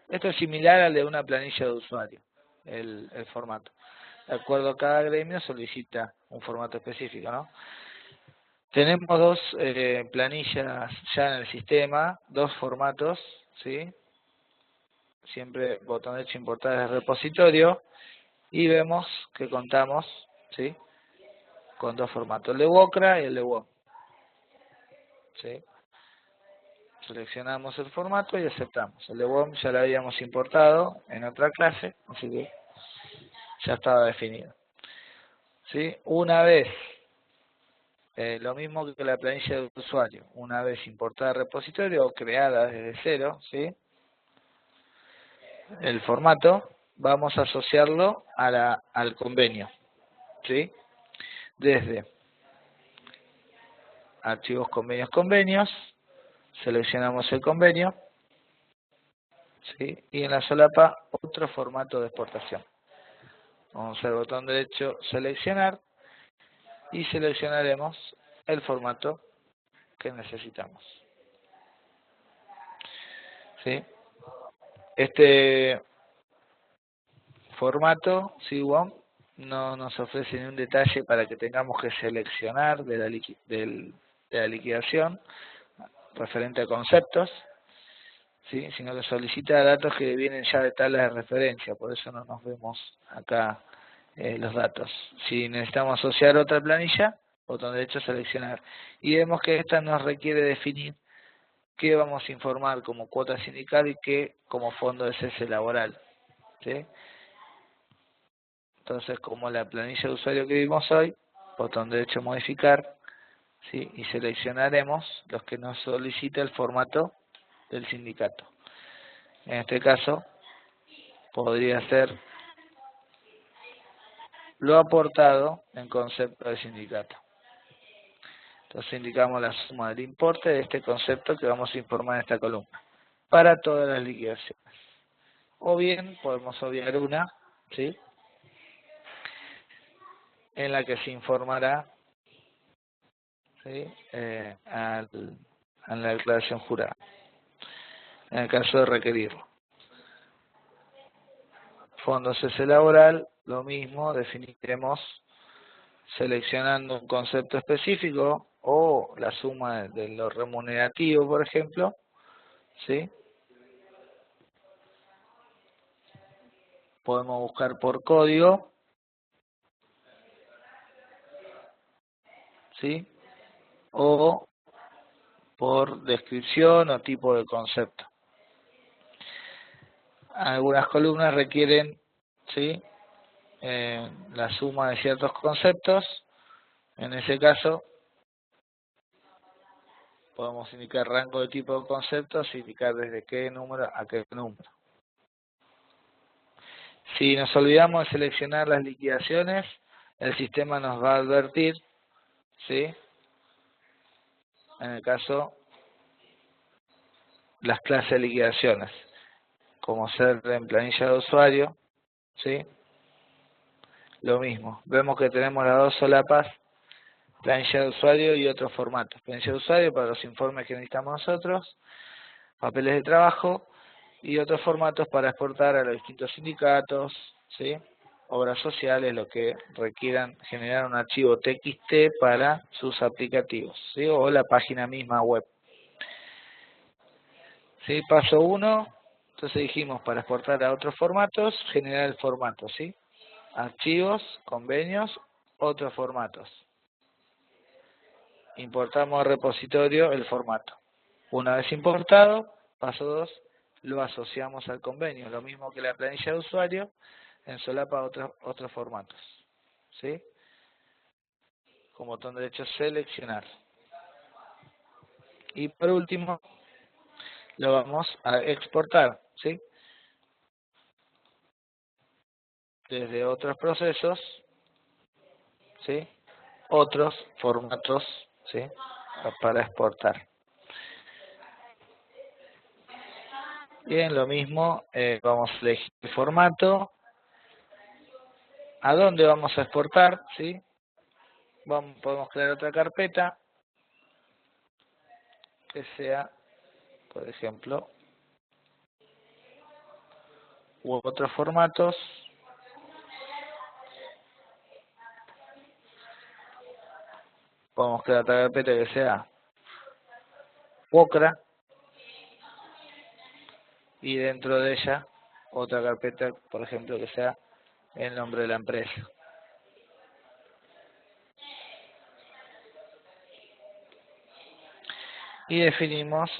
Esto es similar al de una planilla de usuario, el formato. De acuerdo a cada gremio solicita un formato específico, ¿no? Tenemos dos planillas ya en el sistema, dos formatos, ¿sí? Siempre botón derecho importar el repositorio y vemos que contamos, ¿sí? Con dos formatos, el de WOCRA y el de WOM, ¿sí? Seleccionamos el formato y aceptamos. El de WOM ya lo habíamos importado en otra clase, así que ya estaba definido, ¿sí? Una vez, lo mismo que la planilla de usuario, una vez importada al repositorio o creada desde cero, ¿sí? El formato, vamos a asociarlo a al convenio, ¿sí? Desde archivos, convenios, convenios, seleccionamos el convenio, ¿sí? Y en la solapa otro formato de exportación. Vamos al botón derecho seleccionar y seleccionaremos el formato que necesitamos, ¿sí? Este formato, SIWOM, no nos ofrece ni un detalle para que tengamos que seleccionar de la liquidación referente a conceptos, ¿sí? Sino que solicita datos que vienen ya de tablas de referencia, por eso no nos vemos acá los datos. Si necesitamos asociar otra planilla, botón derecho seleccionar, y vemos que esta nos requiere definir qué vamos a informar como cuota sindical y qué como fondo de cese laboral, ¿sí? Entonces, como la planilla de usuario que vimos hoy, botón derecho modificar, ¿sí? Y seleccionaremos los que nos solicita el formato del sindicato. En este caso, podría ser lo aportado en concepto de sindicato. Entonces indicamos la suma del importe de este concepto que vamos a informar en esta columna, para todas las liquidaciones. O bien, podemos obviar una, ¿sí? En la que se informará, ¿sí? A la declaración jurada, en el caso de requerirlo. Fondo cese laboral, lo mismo, definiremos seleccionando un concepto específico o la suma de lo remunerativo, por ejemplo, ¿sí? Podemos buscar por código, ¿sí? O por descripción o tipo de concepto. Algunas columnas requieren, ¿sí? La suma de ciertos conceptos. En ese caso, podemos indicar rango de tipo de conceptos, indicar desde qué número a qué número. Si nos olvidamos de seleccionar las liquidaciones, el sistema nos va a advertir, ¿sí? En el caso, las clases de liquidaciones, como ser en planilla de usuario, ¿sí? Lo mismo, vemos que tenemos las dos solapas, planilla de usuario y otros formatos. Planilla de usuario para los informes que necesitamos nosotros, papeles de trabajo y otros formatos para exportar a los distintos sindicatos, ¿sí? Obras sociales, lo que requieran generar un archivo TXT para sus aplicativos, ¿sí? O la página misma web. ¿Sí? Paso 1, entonces dijimos para exportar a otros formatos, generar el formato, ¿sí? Archivos, convenios otros formatos. Importamos al repositorio el formato. Una vez importado, paso 2, lo asociamos al convenio. Lo mismo que la planilla de usuario, en solapa otros formatos. ¿Sí? Con botón derecho seleccionar. Y por último, lo vamos a exportar. ¿Sí? Desde otros procesos, ¿sí? Otros formatos, ¿sí? Para exportar. Bien, lo mismo, vamos a elegir el formato, a dónde vamos a exportar, ¿sí? Podemos crear otra carpeta que sea, por ejemplo, u otros formatos. Podemos crear otra carpeta que sea WOCRA y dentro de ella otra carpeta, por ejemplo, que sea el nombre de la empresa. Y definimos,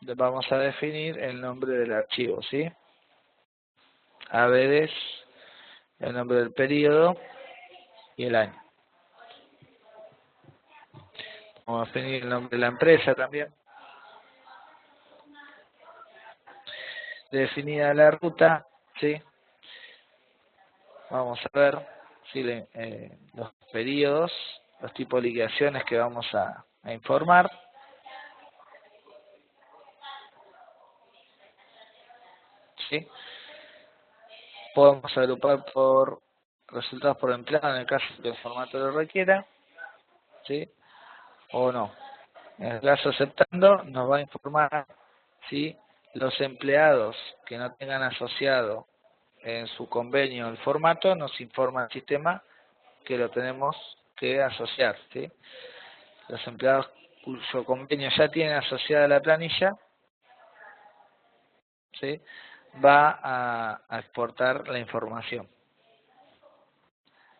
vamos a definir el nombre del archivo, ¿sí? Haberes, el nombre del periodo y el año. Vamos a definir el nombre de la empresa también. Definida la ruta, ¿sí? Vamos a ver si los periodos, los tipos de liquidaciones que vamos a informar. ¿Sí? Podemos agrupar por resultados por empleado en el caso que el formato lo requiera, ¿sí? O no. En el caso aceptando, nos va a informar si los empleados que no tengan asociado en su convenio el formato, nos informa el sistema que lo tenemos que asociar, ¿sí? Los empleados cuyo convenio ya tienen asociada la planilla, ¿sí? Va a exportar la información.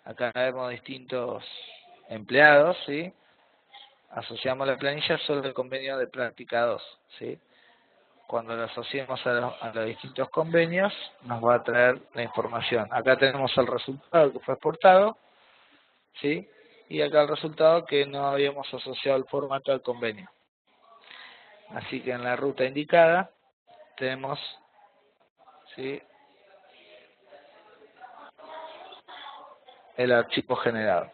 Acá vemos distintos empleados, ¿sí? Asociamos la planilla solo el convenio de práctica 2, ¿sí? Cuando lo asociemos a los distintos convenios, nos va a traer la información. Acá tenemos el resultado que fue exportado, ¿sí? Y acá el resultado que no habíamos asociado el formato al convenio. Así que en la ruta indicada tenemos, ¿sí?, el archivo generado.